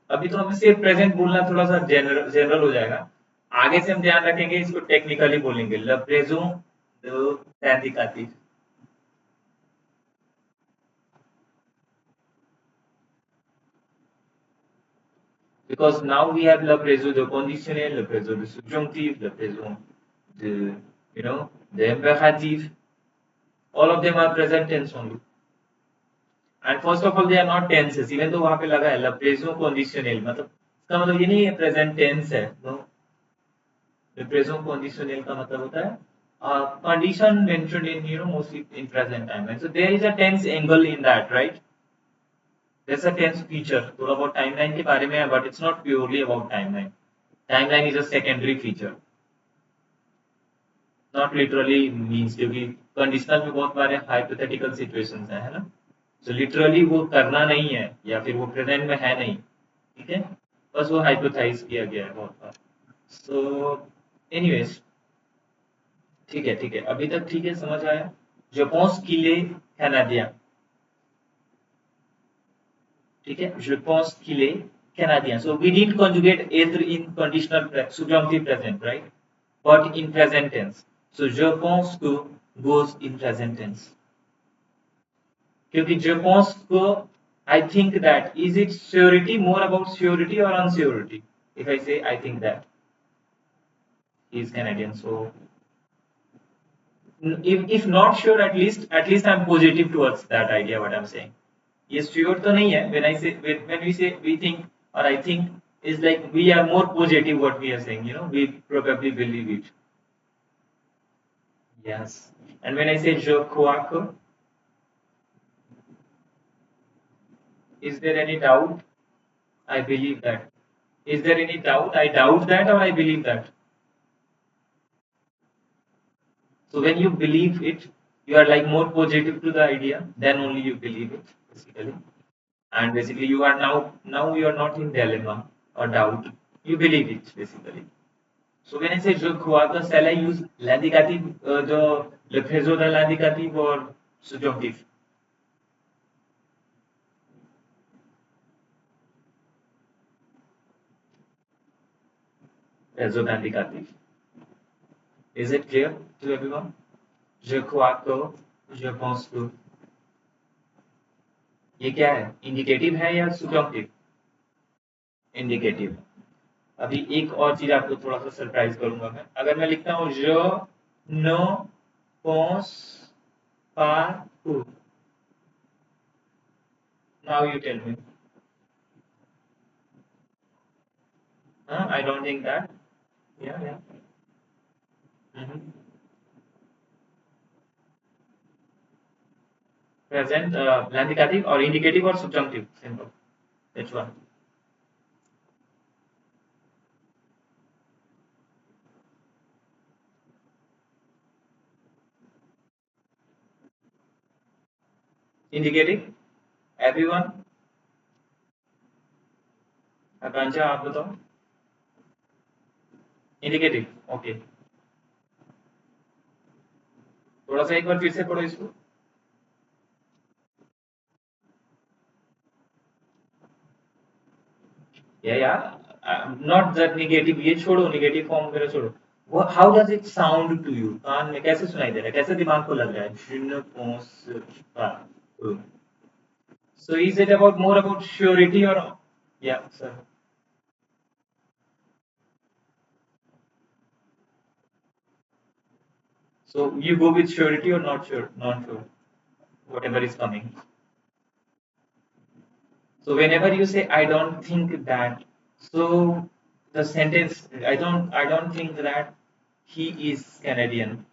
अभी तो हमें सिर्फ प्रेजेंट बोलना थोड़ा सा जनरल हो जाएगा, आगे से हम ध्यान रखेंगे इसको टेक्निकली बोलेंगे le présent de l'indicatif, because now we have le présent de conditionnel, le présent de subjonctif, le présent de the imperative, all of them are present tense only. And first of all, they are not tenses, even though वहां पे लगा है le présent conditionnel, मतलब इसका मतलब ये नहीं है present tense है, no. Le présent conditionnel का मतलब होता है condition mentioned in mostly in present time, so there is a tense angle in that, right? There's a tense feature, थोड़ा बहुत timeline के बारे में है, but it's not purely about timeline. Timeline is a secondary feature, not literally means, क्योंकि conditional में बहुत बारे hypothetical situations है ना, so literally वो करना नहीं है या फिर वो present में है नहीं, ठीक है, बस वो hypothesize किया गया है बहुत बार. So anyways, ठीक है अभी तक ठीक है, समझ आया. Je pense qu'il est canadien, ठीक है, je pense qu'il est canadien. So we didn't conjugate être in conditional subjunctive present, right? But in present tense. So je pense que goes in present tense. क्योंकि je pense que, I think that, is it surety, more about surety or unsurety? If I say I think that he is Canadian, so if not sure, at least I'm positive towards that idea what I'm saying. ये sure तो नहीं है, when we say we think or I think, is like we are more positive what we are saying, we probably believe it. Yes. And when I say je crois que, is there any doubt? I believe that. Is there any doubt? I doubt that or I believe that. So when you believe it, you are like more positive to the idea, then only you believe it, basically. And basically you are now you are not in dilemma or doubt. You believe it basically. So when I say je crois que, shall I use l'indicatif, le présent de l'indicatif or subjunctive? Présent d'indicatif. Is it clear to everyone? Je crois que, je pense que. ये क्या है? Indicative है या subjunctive? Indicative. अभी एक और चीज आपको थोड़ा सा सरप्राइज करूंगा मैं। अगर मैं लिखता हूँ je ne pense pas que, now you tell me. I don't think that. Yeah, yeah. Mhm. Present, indicative or indicative or subjunctive? Simple. Which one? Indicative? Everyone? आकांक्षा आप बताओ। Indicative, okay. थोड़ा सा एक बार फिर से पढ़ो इसको। नॉट दैट नेगेटिव, ये छोड़ो, नेगेटिव फॉर्म वगैरह छोड़ो। How does it sound to you? कान में कैसे सुनाई दे रहा है, कैसे दिमाग को लग रहा है? शून्य पहुंच। So is it about more about surety और या sir? So you go with surety or not sure, not sure, whatever is coming. So whenever you say I don't think that, so the sentence I don't think that he is Canadian.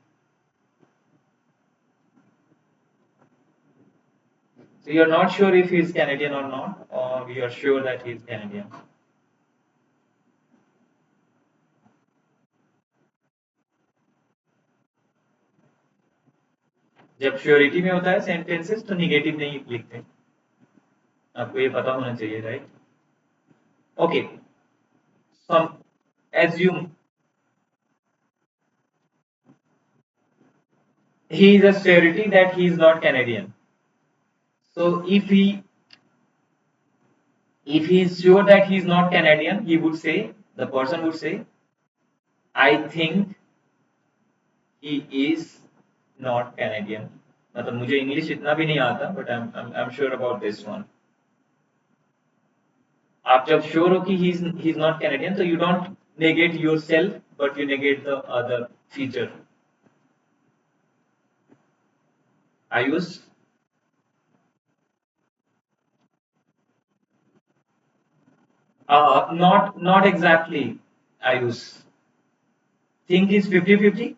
So you're not sure if he's Canadian or not, or you're sure that he's Canadian. जब surety में होता है sentences तो negative नहीं लिखते, आपको ये पता होना चाहिए, right? Okay, some assume he is a surety that he is not Canadian. So if he is sure that he is not Canadian, the person would say, I think he is not Canadian. मतलब मुझे English इतना भी नहीं आता, but I am sure about this one. आप जब sure हो कि ही इज नॉट कैनेडियन, तो you don't negate yourself, but you negate the other feature. Ayush, not exactly, Ayush. think is 50-50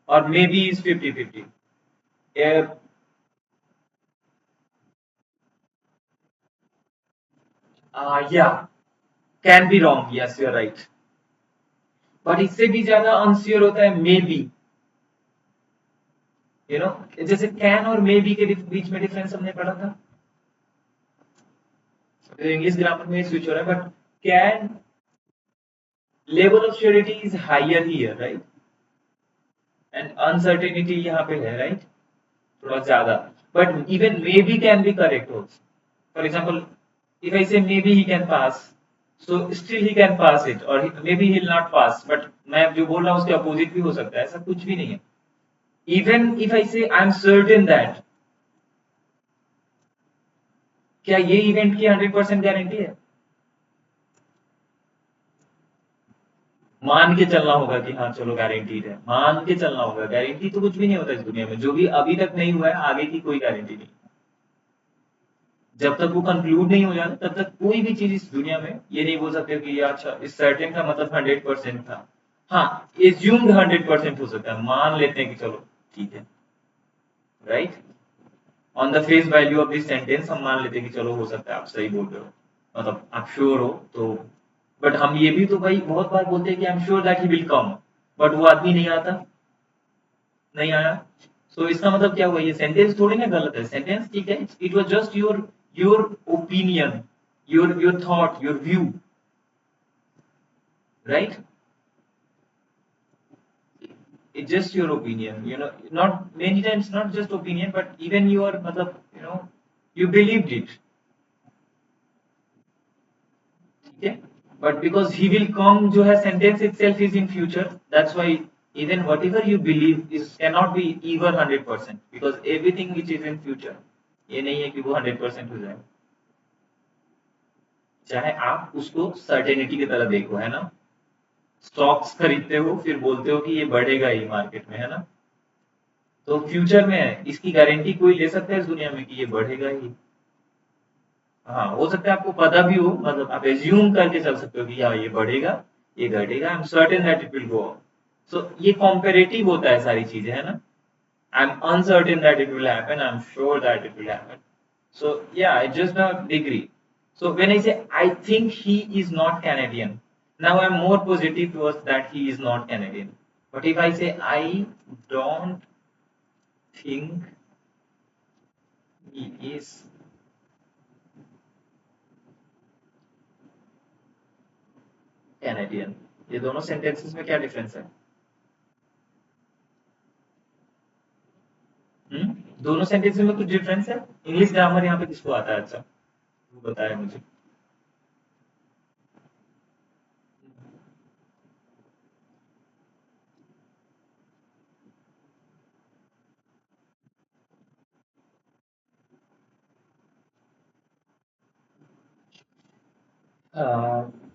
or maybe is 50-50? Yeah, can be wrong, yes, you're right, but इससे भी ज्यादा unsure होता है may be. जैसे can और may B के बीच में difference हमने पढ़ा था, इंग्लिश ग्रामर में स्विच हो रहा है, but can level of surety is higher here, right? And uncertainty यहाँ पे है, राइट? थोड़ा ज्यादा, but even maybe can be correct also. For example, if I say maybe he can pass, so still he can pass it, or maybe he'll not pass, but मैं जो बोल रहा हूँ उसके अपोजिट भी हो सकता है, ऐसा कुछ भी नहीं है। Even if I say I'm certain that, क्या ये इवेंट की 100% गारंटी है? मान के चलना होगा कि हाँ चलो गारंटीड है, मान के चलना होगा। गारंटी तो कुछ भी नहीं होता इस दुनिया में, जो भी अभी तक नहीं हुआ है आगे की कोई गारंटी नहीं। जब तक वो कंक्लूड नहीं हो जाता तब तक कोई भी चीज इस दुनिया में ये नहीं बोल सकते कि अच्छा इस सर्टेन का मतलब 100% था। हाँ, एज्यूम्ड 100% हो सकता है, मान लेते हैं कि चलो ठीक है, right, on the face value of this sentence हम मान लेते हैं कि चलो हो सकता है आप सही बोल रहे हो, मतलब आप श्योर हो तो। बट हम ये भी तो भाई बहुत बार बोलते हैं कि आई am sure that he will come, but वो आदमी नहीं आता, नहीं आया। सो इसका मतलब क्या हुआ, ये सेंटेंस थोड़ी ना गलत है, सेंटेंस ठीक है, it was just your opinion, your thought, your view, right, it's just your opinion, not many times, not just opinion but even your matlab, you believed it, ठीक है, but because he will come जो है sentence itself is in future, that's why even whatever you believe is cannot be ever 100% because everything which is in future, ये नहीं है कि वो 100% हो जाए, चाहे आप उसको सर्टेनिटी की तरह देखो, है ना, स्टॉक्स खरीदते हो फिर बोलते हो कि ये बढ़ेगा ही मार्केट में, है ना, तो फ्यूचर में है, इसकी गारंटी कोई ले सकता है इस दुनिया में कि ये बढ़ेगा ही। हाँ, हो सकता है आपको पता भी हो, मतलब आप एज्यूम करके चल सकते हो कि हाँ ये बढ़ेगा, ये घटेगा, I am certain that it will go up. So ये कॉम्पेरेटिव होता है सारी चीजें, है ना, I am uncertain that it will happen, I am sure that it will happen. So या it just a degree. So when I say I think he is not Canadian, now I'm more positive towards that he is not Canadian. But if I say I don't think he is Canadian, ये दोनों sentences में क्या difference है? दोनों sentences में कुछ difference है? English grammar यहाँ पे किसको आता है? अच्छा, वो बताया मुझे।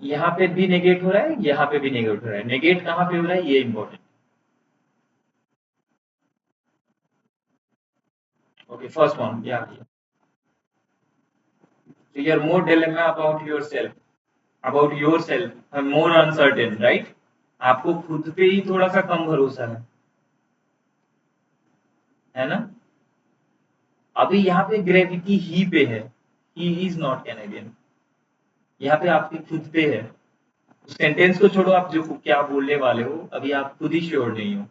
यहाँ पे भी नेगेट हो रहा है, यहाँ पे भी नेगेट हो रहा है, नेगेट कहाँ पे हो रहा है ये इम्पोर्टेंट। ओके, फर्स्ट वन, या so you are more dilemma about yourself more uncertain, right? आपको खुद पे ही थोड़ा सा कम भरोसा है ना। अभी यहाँ पे ग्रेविटी ही पे है, ही इज नॉट कैनेडियन, यहाँ पे आपकी खुद पे है। सेंटेंस को छोड़ो, आप जो क्या बोलने वाले हो अभी आप खुद ही श्योर नहीं हो,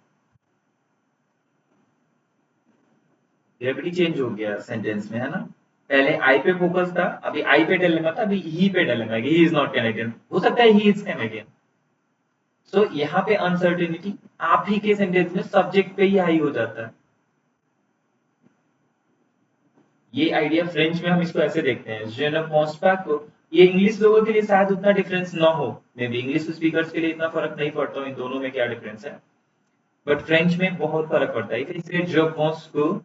ग्रेविटी चेंज हो गया सेंटेंस में, है ना। पहले आई पे फोकस था, अभी आई पे डलेगा था, अभी ही पे डलेगा, ही इज नॉट कैनेडियन, हो सकता है ही इज कैनेडियन। सो यहाँ पे अनसर्टेनिटी आप ही के सेंटेंस में सब्जेक्ट पे ही हाई हो जाता है। ये आइडिया फ्रेंच में हम इसको ऐसे देखते हैं, je ne pense pas को, ये इंग्लिश लोगों के लिए शायद उतना डिफरेंस ना हो, मे बी इंग्लिश स्पीकर्स के लिए इतना फर्क नहीं पड़ता इन दोनों में क्या डिफरेंस है, बट फ्रेंच में बहुत फर्क पड़ता है। इफ आई से je pense को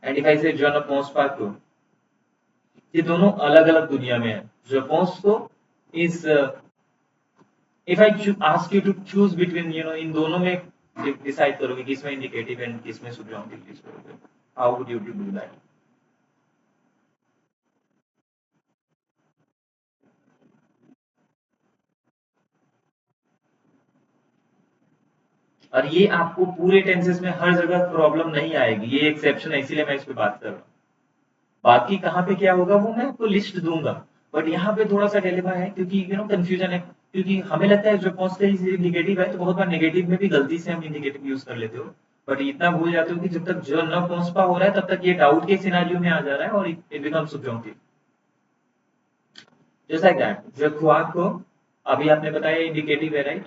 एंड इफ आई से je ne pense pas को, ये दोनों अलग अलग दुनिया में है। je pense को is, if I ask you to choose between, इन दोनों में डिसाइड करोगे किसमें इंडिकेटिव एंड किसमें सब्जॉन्क्टिव यूज करोगे, how would you do that? और ये आपको पूरे टेंसेस में हर जगह प्रॉब्लम नहीं आएगी, ये एक्सेप्शन है, इसीलिए मैं इस पे बात कर रहा हूँ। बाकी कहाँ पे क्या होगा वो मैं आपको लिस्ट दूंगा, बट यहाँ पे थोड़ा सा डिलेमा है क्योंकि कंफ्यूजन है, क्योंकि हमें लगता है जो पॉजिटिव निगेटिव है तो बहुत बार नेगेटिव में भी गलती से हम इंडिकेटिव यूज कर लेते हो, बट इतना भूल जाते हो कि जब तक जो न पहुंचपा हो रहा है तब तक ये डाउट के सिनेरियो में आ जा रहा है और it becomes subjunctive, just like that. जो ख्वाब को अभी आपने बताया इंडिकेटिव है, right,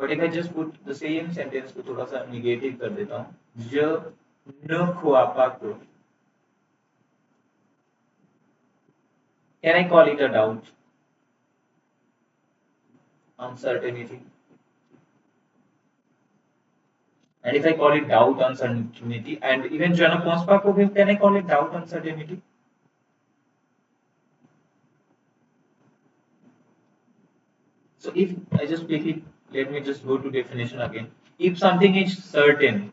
but if I just put the same sentence को थोड़ा सा निगेटिव कर देता हूँ, जो न ख्वाबा को, can I call it a doubt, uncertainty? And if I call it doubt, uncertainty, and even Jana Ponspa, can I call it doubt, uncertainty? So if I just quickly, let me just go to definition again. If something is certain,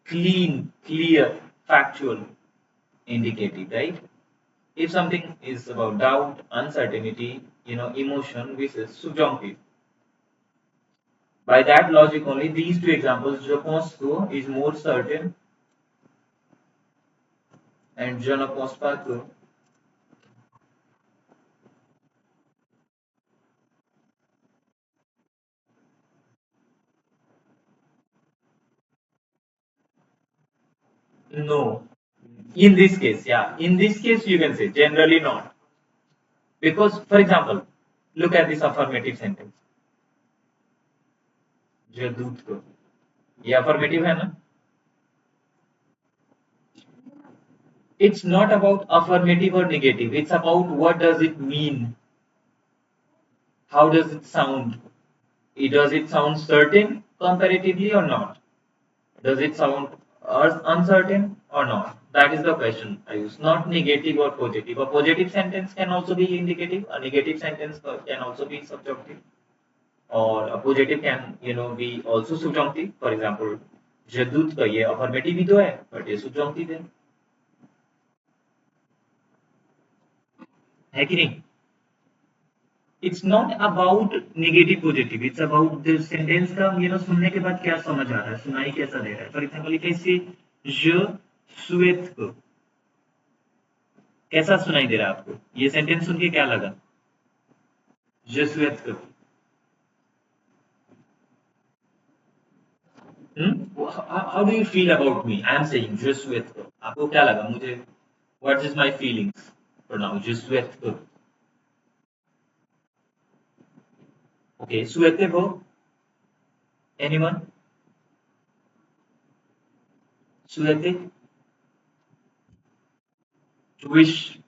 clean, clear, factual, indicative, right? If something is about doubt, uncertainty, emotion versus subjunctive. By that logic only, these two examples, je pense que is more certain and je ne pense pas que. No. In this case, yeah. In this case, you can say generally not. Because, for example, look at this affirmative sentence. Je doute que. ये affirmative है ना? It's not about affirmative or negative. It's about what does it mean? How does it sound? Does it sound certain comparatively or not? Does it sound uncertain or not? That is the question I use. Not negative or positive. A positive sentence can also be indicative. A negative sentence can also be subjunctive. Or a positive can, be also subjunctive. For example, je doute का ये affirmative ही तो है, but ये subjunctive है कि नहीं? It's not about negative positive. It's about the sentence का सुनने के बाद क्या समझ आ रहा है, सुनाई कैसा दे रहा है. For example, if I say je souhaite que, कैसा सुनाई दे रहा है आपको? ये सेंटेंस सुन के क्या लगा? Je souhaite que. How do you feel about me? I am saying je souhaite que. आपको क्या लगा? मुझे what is my feelings for now? Je souhaite que. Okay, souhaitez-vous? Anyone? Souhaiter? To wish,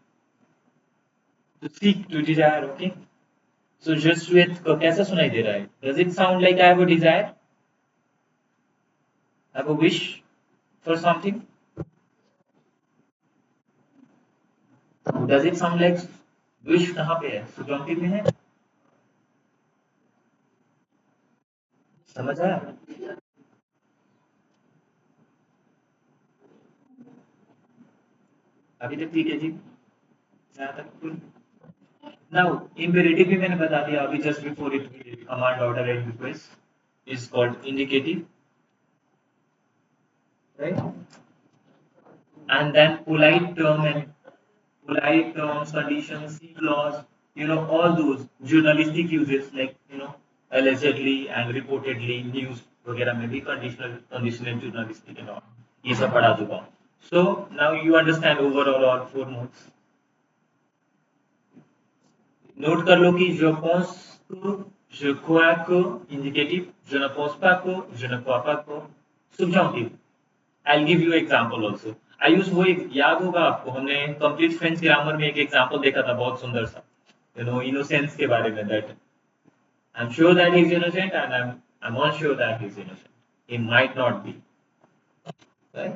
to seek, to desire, okay? So je souhaite को कैसा सुनाई दे रहा है? Does it sound like I have a desire? I have a wish for something? Does it sound like wish कहाँ पे है? Subjunctive में है? समझ आया? अभी तक ठीक है जी? जहाँ तक कुल Now, imperative भी मैंने बता दिया अभी just before it command, order and request is called indicative, right? And then polite terms, conditions, C clause, all those journalistic uses like allegedly and reportedly, news वगैरह में भी conditional journalistic and all ये सब पढ़ा चुका हूँ. So now you understand overall all four modes. Note कर लो कि je pense que, je crois que indicative, je ne pense pas que, je ne crois pas que subjunctive. I'll give you example also. I use वो याद होगा आपको, हमने complete French grammar में एक example देखा था बहुत सुंदर सा, innocence के बारे में, that I'm sure that he's innocent and I'm unsure that he's innocent. He might not be, right?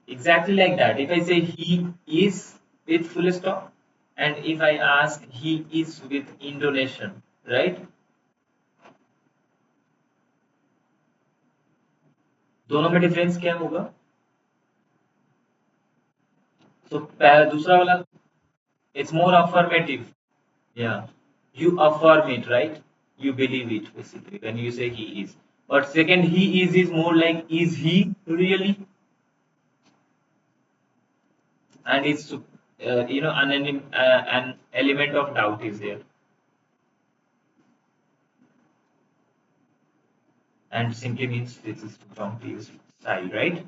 Exactly like that. If I say he is with full stop, and if I ask he is with intonation, right? दोनों में difference क्या होगा? So दूसरा वाला, it's more affirmative. Yeah, you affirm it, right? You believe it basically when you say he is. But second, he is more like is he really? And it's an element of doubt is there, and simply means this is from his side, right?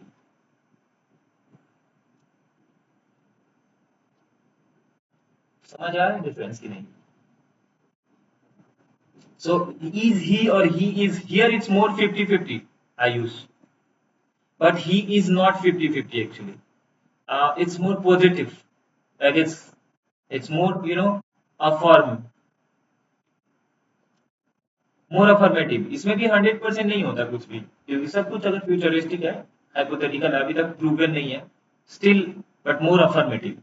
समझ आ रहा है difference की नहीं? So is he or he is, here it's more 50-50 I use, but he is not 50-50 actually. It's more positive, like it's more affirm, more affirmative. इसमें भी 100% नहीं होता कुछ भी, क्योंकि सब कुछ अगर फ्यूचरिस्टिक है, हाइपोथेटिकल अभी तक प्रूवन नहीं है, still but more affirmative.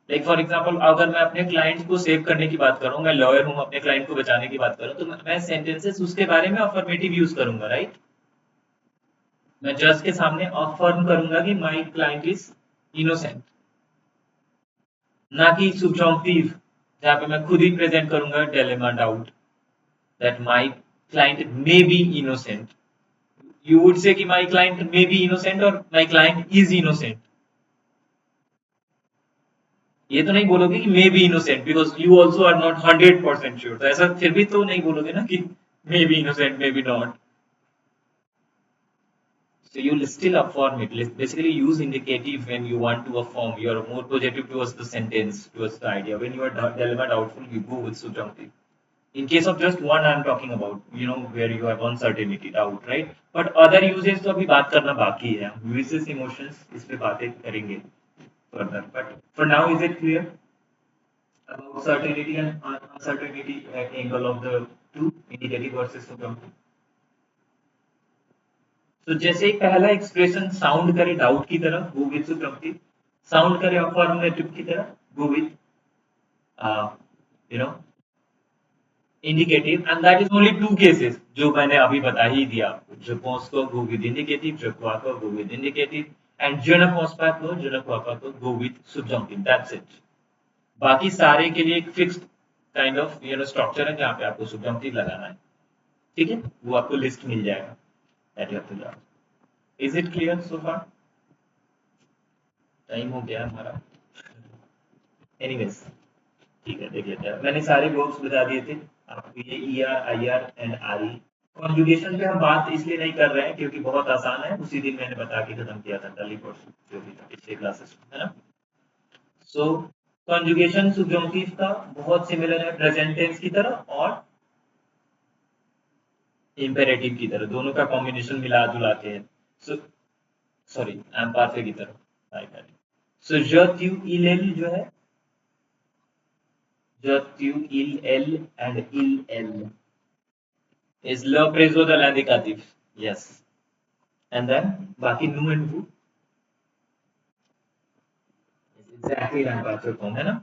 Like for example, अगर मैं अपने क्लाइंट्स को सेव करने की बात करूं, मैं लॉयर हूं, अपने क्लाइंट को बचाने की बात करूं, तो मैं सेंटेंसेस उसके बारे में अफर्मेटिव यूज करूंगा, राइट? मैं जज के सामने अफर्म करूंगा कि माय क्लाइंट इज इनोसेंट. ना कि subjunctive जहाँ पे मैं खुद ही प्रेजेंट करूंगा dilemma doubt that my client may be innocent. You would say कि my client may be innocent or my client is innocent. ये तो नहीं बोलोगे कि maybe innocent because you also are not 100% sure, तो ऐसा फिर भी तो नहीं बोलोगे ना कि maybe innocent maybe not. So you'll still affirm it. Basically, use indicative when you want to affirm. You are more positive towards the sentence, towards the idea. When you are dilemma doubtful, you go with subjunctive. In case of just one, I'm talking about, where you have uncertainty, doubt, right? But other uses तो अभी बात करना बाकी है. Vicious emotions इस पे बातें करेंगे further. But for now, is it clear about certainty and uncertainty angle of the two, indicative versus subjunctive? तो जैसे ही पहला एक्सप्रेशन साउंड करे डाउट की तरह, गो विद subjunctive. साउंड करे अफर्मेटिव की तरह, go with you know indicative. And that is only two cases जो मैंने अभी बता ही दिया आपको. je pense को go with indicative, je crois को go with indicative, and je ne pense pas को, je ne crois pas को गो विद subjunctive. That's it. बाकी सारे के लिए एक फिक्स्ड काइंड ऑफ स्ट्रक्चर है जहाँ पे आपको subjunctive लगाना है. ठीक है, वो आपको लिस्ट मिल जाएगा. That you have to learn. Is it clear so far? Time हो गया हमारा. एनीवेज, ठीक है, देख लेते हैं. मैंने सारे वर्ब्स बता दिए थे आपको, ये E R, I R and R E. Conjugation पे हम बात इसलिए नहीं कर रहे हैं क्योंकि बहुत आसान है. उसी दिन मैंने बता के खत्म किया था, कल ही परसों जो भी था पिछले क्लासेस में, है ना. सो कॉन्जुगेशन subjunctive का बहुत सिमिलर है प्रेजेंट टेंस की तरह और इम्पेरेटिव की तरह. दोनों का कॉम्बिनेशन मिला जुला के है. सो सॉरी, एम्पार्फे की तरह. सो j tu il elle जो है, j tu il elle and il elle is le preso de l'indicatif. Yes. And then बाकी nu and who is exactly एम्पार्फे फॉर्म, है ना.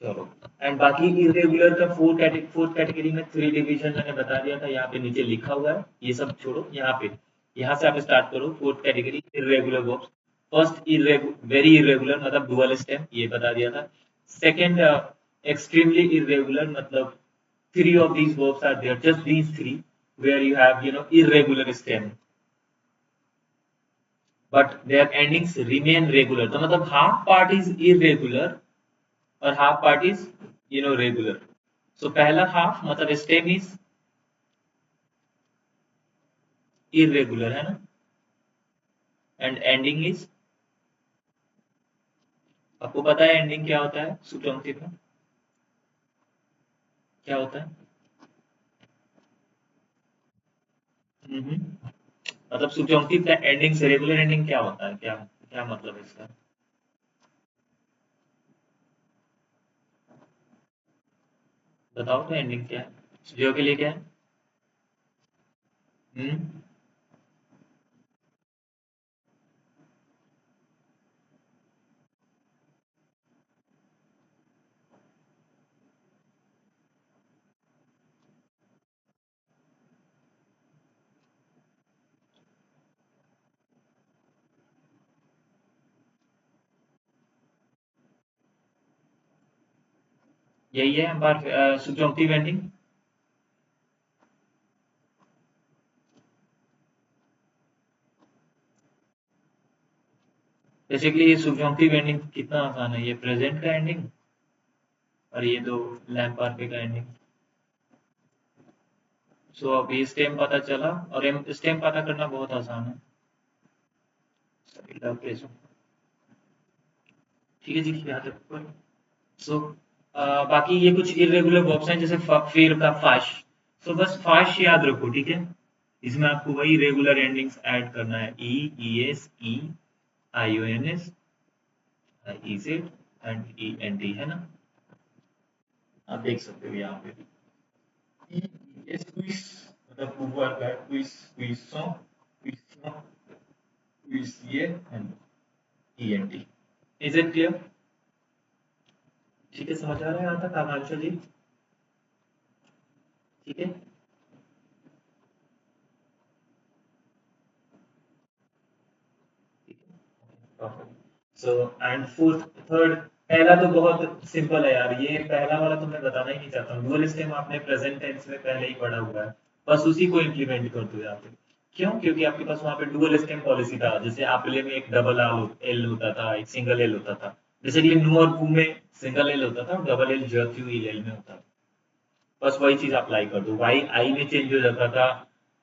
चलो. एंड बाकी इरेगुलर का फोर्थ कैटेगरी में थ्री डिवीजन मैंने बता दिया था, यहाँ पे नीचे लिखा हुआ है. ये सब छोड़ो, यहाँ से आप स्टार्ट करो. Fourth category irregular verbs. First very irregular मतलब डुअल स्टेम, ये बता दिया था. सेकंड एक्सट्रीमली इरेगुलर मतलब three of these verbs are there, just these three, where you have irregular stem but their endings remain regular. तो मतलब half part is irregular और half part is regular. So पहला half मतलब stem is irregular, है ना. and ending is, आपको पता है ending क्या होता है subjunctive में? क्या होता है? मतलब subjunctive का ending से regular ending क्या होता है? क्या क्या मतलब है इसका? बताओ तो एंडिंग क्या है जो के लिए क्या है? हम्म यही है हमारे subjunctive ending. बेसिकली ये subjunctive ending कितना आसान है. ये प्रेजेंट का एंडिंग और ये दो लैम्प पार्फे का एंडिंग. सो अब ये स्टेम पता चला और स्टेम पता करना बहुत आसान है. ठीक है जी, यहाँ तक. सो बाकी ये कुछ इरेगुलर वर्ब्स हैं जैसे फिर का फाश. सो बस फाश याद रखो, ठीक है. इसमें आपको वही रेगुलर एंडिंग्स ऐड करना है. E, E S, E, I O N S, I E Z and E N T, है ना. आप देख सकते हो यहाँ पे ई एस क्विज मतलब pouvoir का क्विज, क्विजों, क्विजों, क्विजिए and E N T. Is it clear? ठीक है, समझ आ रहा है यहाँ तक आकांक्षा जी? ठीक है. Perfect. So and fourth, third पहला तो बहुत सिंपल है यार, ये पहला वाला तो मैं बताना ही नहीं चाहता हूँ। डुअल स्टेम आपने प्रेजेंट टेंस में पहले ही पढ़ा हुआ है, बस उसी को इम्प्लीमेंट कर दो यहाँ पे। क्यों? क्योंकि आपके पास वहाँ पे डुअल स्टेम पॉलिसी था, जैसे आपले में एक डबल आल एल होता था, एक सिंगल एल होता था। बेसिकली नु और पू में सिंगल एल होता था और डबल एल ज क्यू ई एल में होता था। बस वही चीज अप्लाई कर दो, वाई आई में चेंज हो जाता था,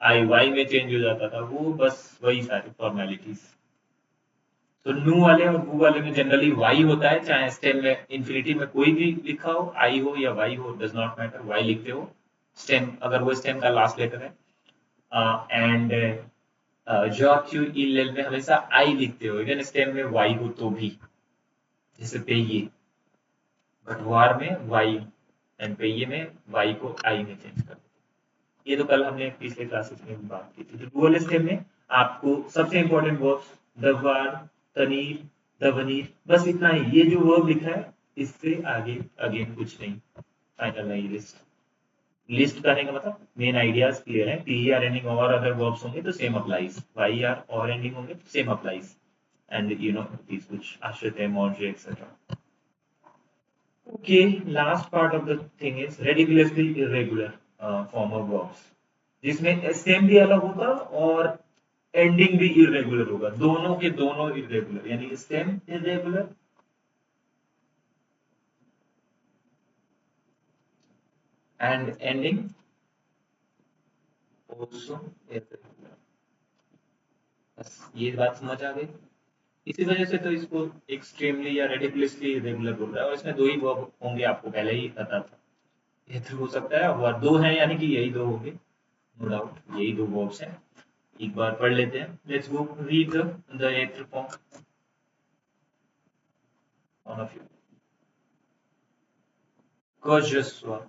आई वाई में चेंज हो जाता था, वो बस वही सारी फॉर्मेलिटीज। तो न्यू वाले और वू वाले में जनरली वाई होता है, चाहे स्टेम में इन्फिनिटी में कोई भी लिखा हो, आई हो या वाई हो, डज नॉट मैटर, वाई लिखते हो। स्टेम अगर वो स्टेम का लास्ट लेटर है, एंड जॉ क्यू ई लेल में हमेशा आई लिखते हो, इवन स्टेम में वाई हो तो भी, जैसे पे ये। बट वार में वाई, एंड पे ये में वाई को आई में चेंज कर दो। ये तो कल हमने पिछले क्लासेस में भी बात की थी। तो डुअल स्टेम में आपको सबसे इंपॉर्टेंट वर्ब्स दवार, तनीर, दवनीर, बस इतना ही। ये जो वर्ब लिखा है इससे आगे अगेन कुछ नहीं, फाइनल नहीं। लिस्ट लिस्ट करने का मतलब मेन आइडियाज क्लियर है। पी आर एंडिंग और अदर वर्ब्स होंगे तो सेम अप्लाइज, वाई आर और एंडिंग होंगे तो same applies, and you know this कुछ आश्रित Maurya etcetera. Okay, last part of the thing is ridiculously irregular form of verbs, जिसमें stem भी अलग होगा और ending भी irregular होगा, दोनों के दोनों irregular, यानी stem irregular and ending also irregular। बस ये बात समझ आ गई। इसी वजह से तो इसको एक्सट्रीमली या रेडिकुलसली इरेगुलर बोल रहा है, और इसमें दो ही वर्ब होंगे, आपको पहले ही पता था। ये तो हो सकता है, और दो हैं यानी कि यही दो होंगे, नो डाउट यही दो वर्ब्स हैं। एक बार पढ़ लेते हैं। Let's go read the eighth form on off you. Kojuswa।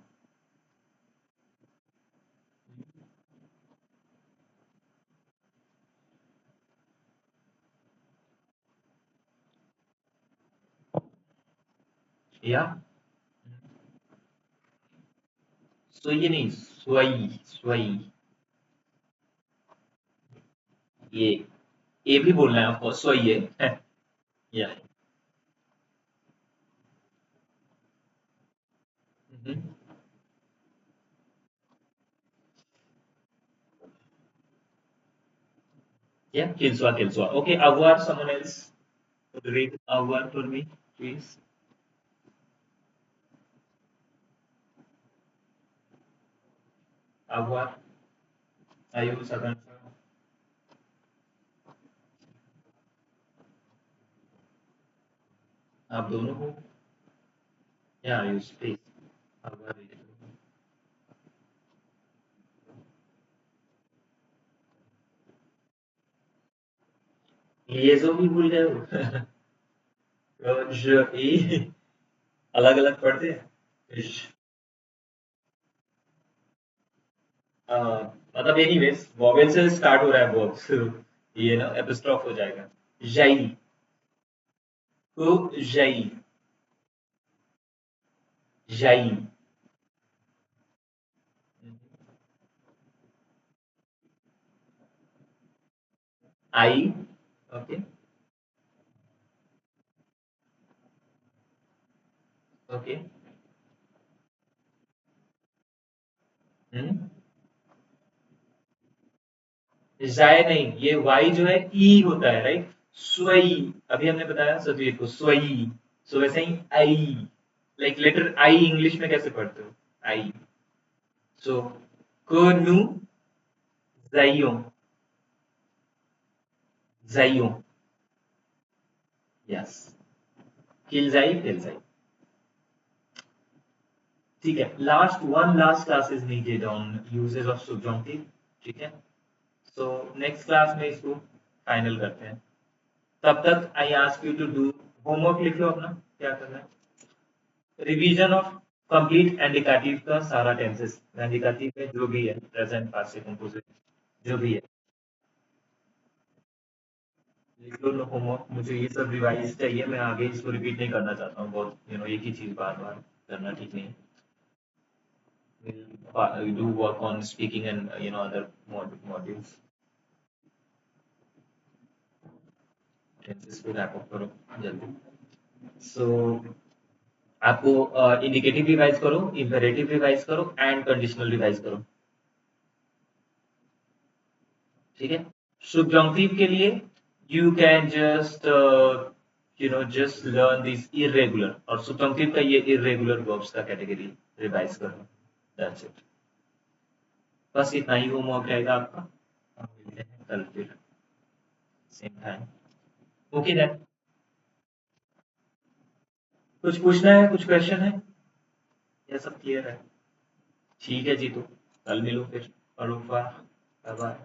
या सोई नहीं, स्वई स्वई। ये ए भी बोलना है आपको, स्वई है। या या किल्सवा किल्सवा। ओके, अवर someone else would read अवर for me please। अवर आयुष आकांक्षा। आप दोनों हो या आयुष प्लीज अवर read करो। ये जो भी भूल गए हो। ज ए अलग अलग पढ़ते हैं। मतलब एनीवेज वॉवेल से स्टार्ट हो रहा है वर्ब, ये ना एपिस्ट्रॉफ हो जाएगा। जई, को जई, जई, आई। Okay okay. हम्म, जाय नहीं, ये वाई जो है ई होता है, राइट। स्वई, अभी हमने बताया सतवीर को स्वई। सो वैसे ही आई, लाइक लेटर आई इंग्लिश में कैसे पढ़ते हो, आई। सो को नु जाइयो, जाइयो। यस, किल जाई किल जाई। ठीक है, last class is needed on uses of subjunctive। ठीक है, सो नेक्स्ट क्लास में इसको फाइनल करते हैं। तब तक I ask you to do homework, लिख लो अपना क्या करना है। रिवीजन ऑफ कंप्लीट इंडिकेटिव का सारा टेंसेस, इंडिकेटिव में जो भी है, प्रेजेंट पास्ट से कंपोजिट जो भी है, लिख लो होमवर्क। मुझे ये सब रिवाइज चाहिए, मैं आगे इसको रिपीट नहीं करना चाहता हूँ बहुत, एक ही चीज बार बार करना ठीक नहीं। We'll do work on speaking and other modules। Tenses को रैप अप करो जल्दी। सो आपको इंडिकेटिव रिवाइज करो, इम्पेरेटिव रिवाइज करो एंड कंडीशनल रिवाइज करो। ठीक है। subjunctive के लिए you can just just learn these irregular, और subjunctive का ये irregular verbs का कैटेगरी रिवाइज करना। That's it। बस इतना ही होमवर्क रहेगा आपका। हम मिलते हैं कल फिर सेम टाइम। ओके देन, कुछ पूछना है, कुछ क्वेश्चन है, ये सब क्लियर है? ठीक है जी, तो कल मिलो फिर। Bye bye.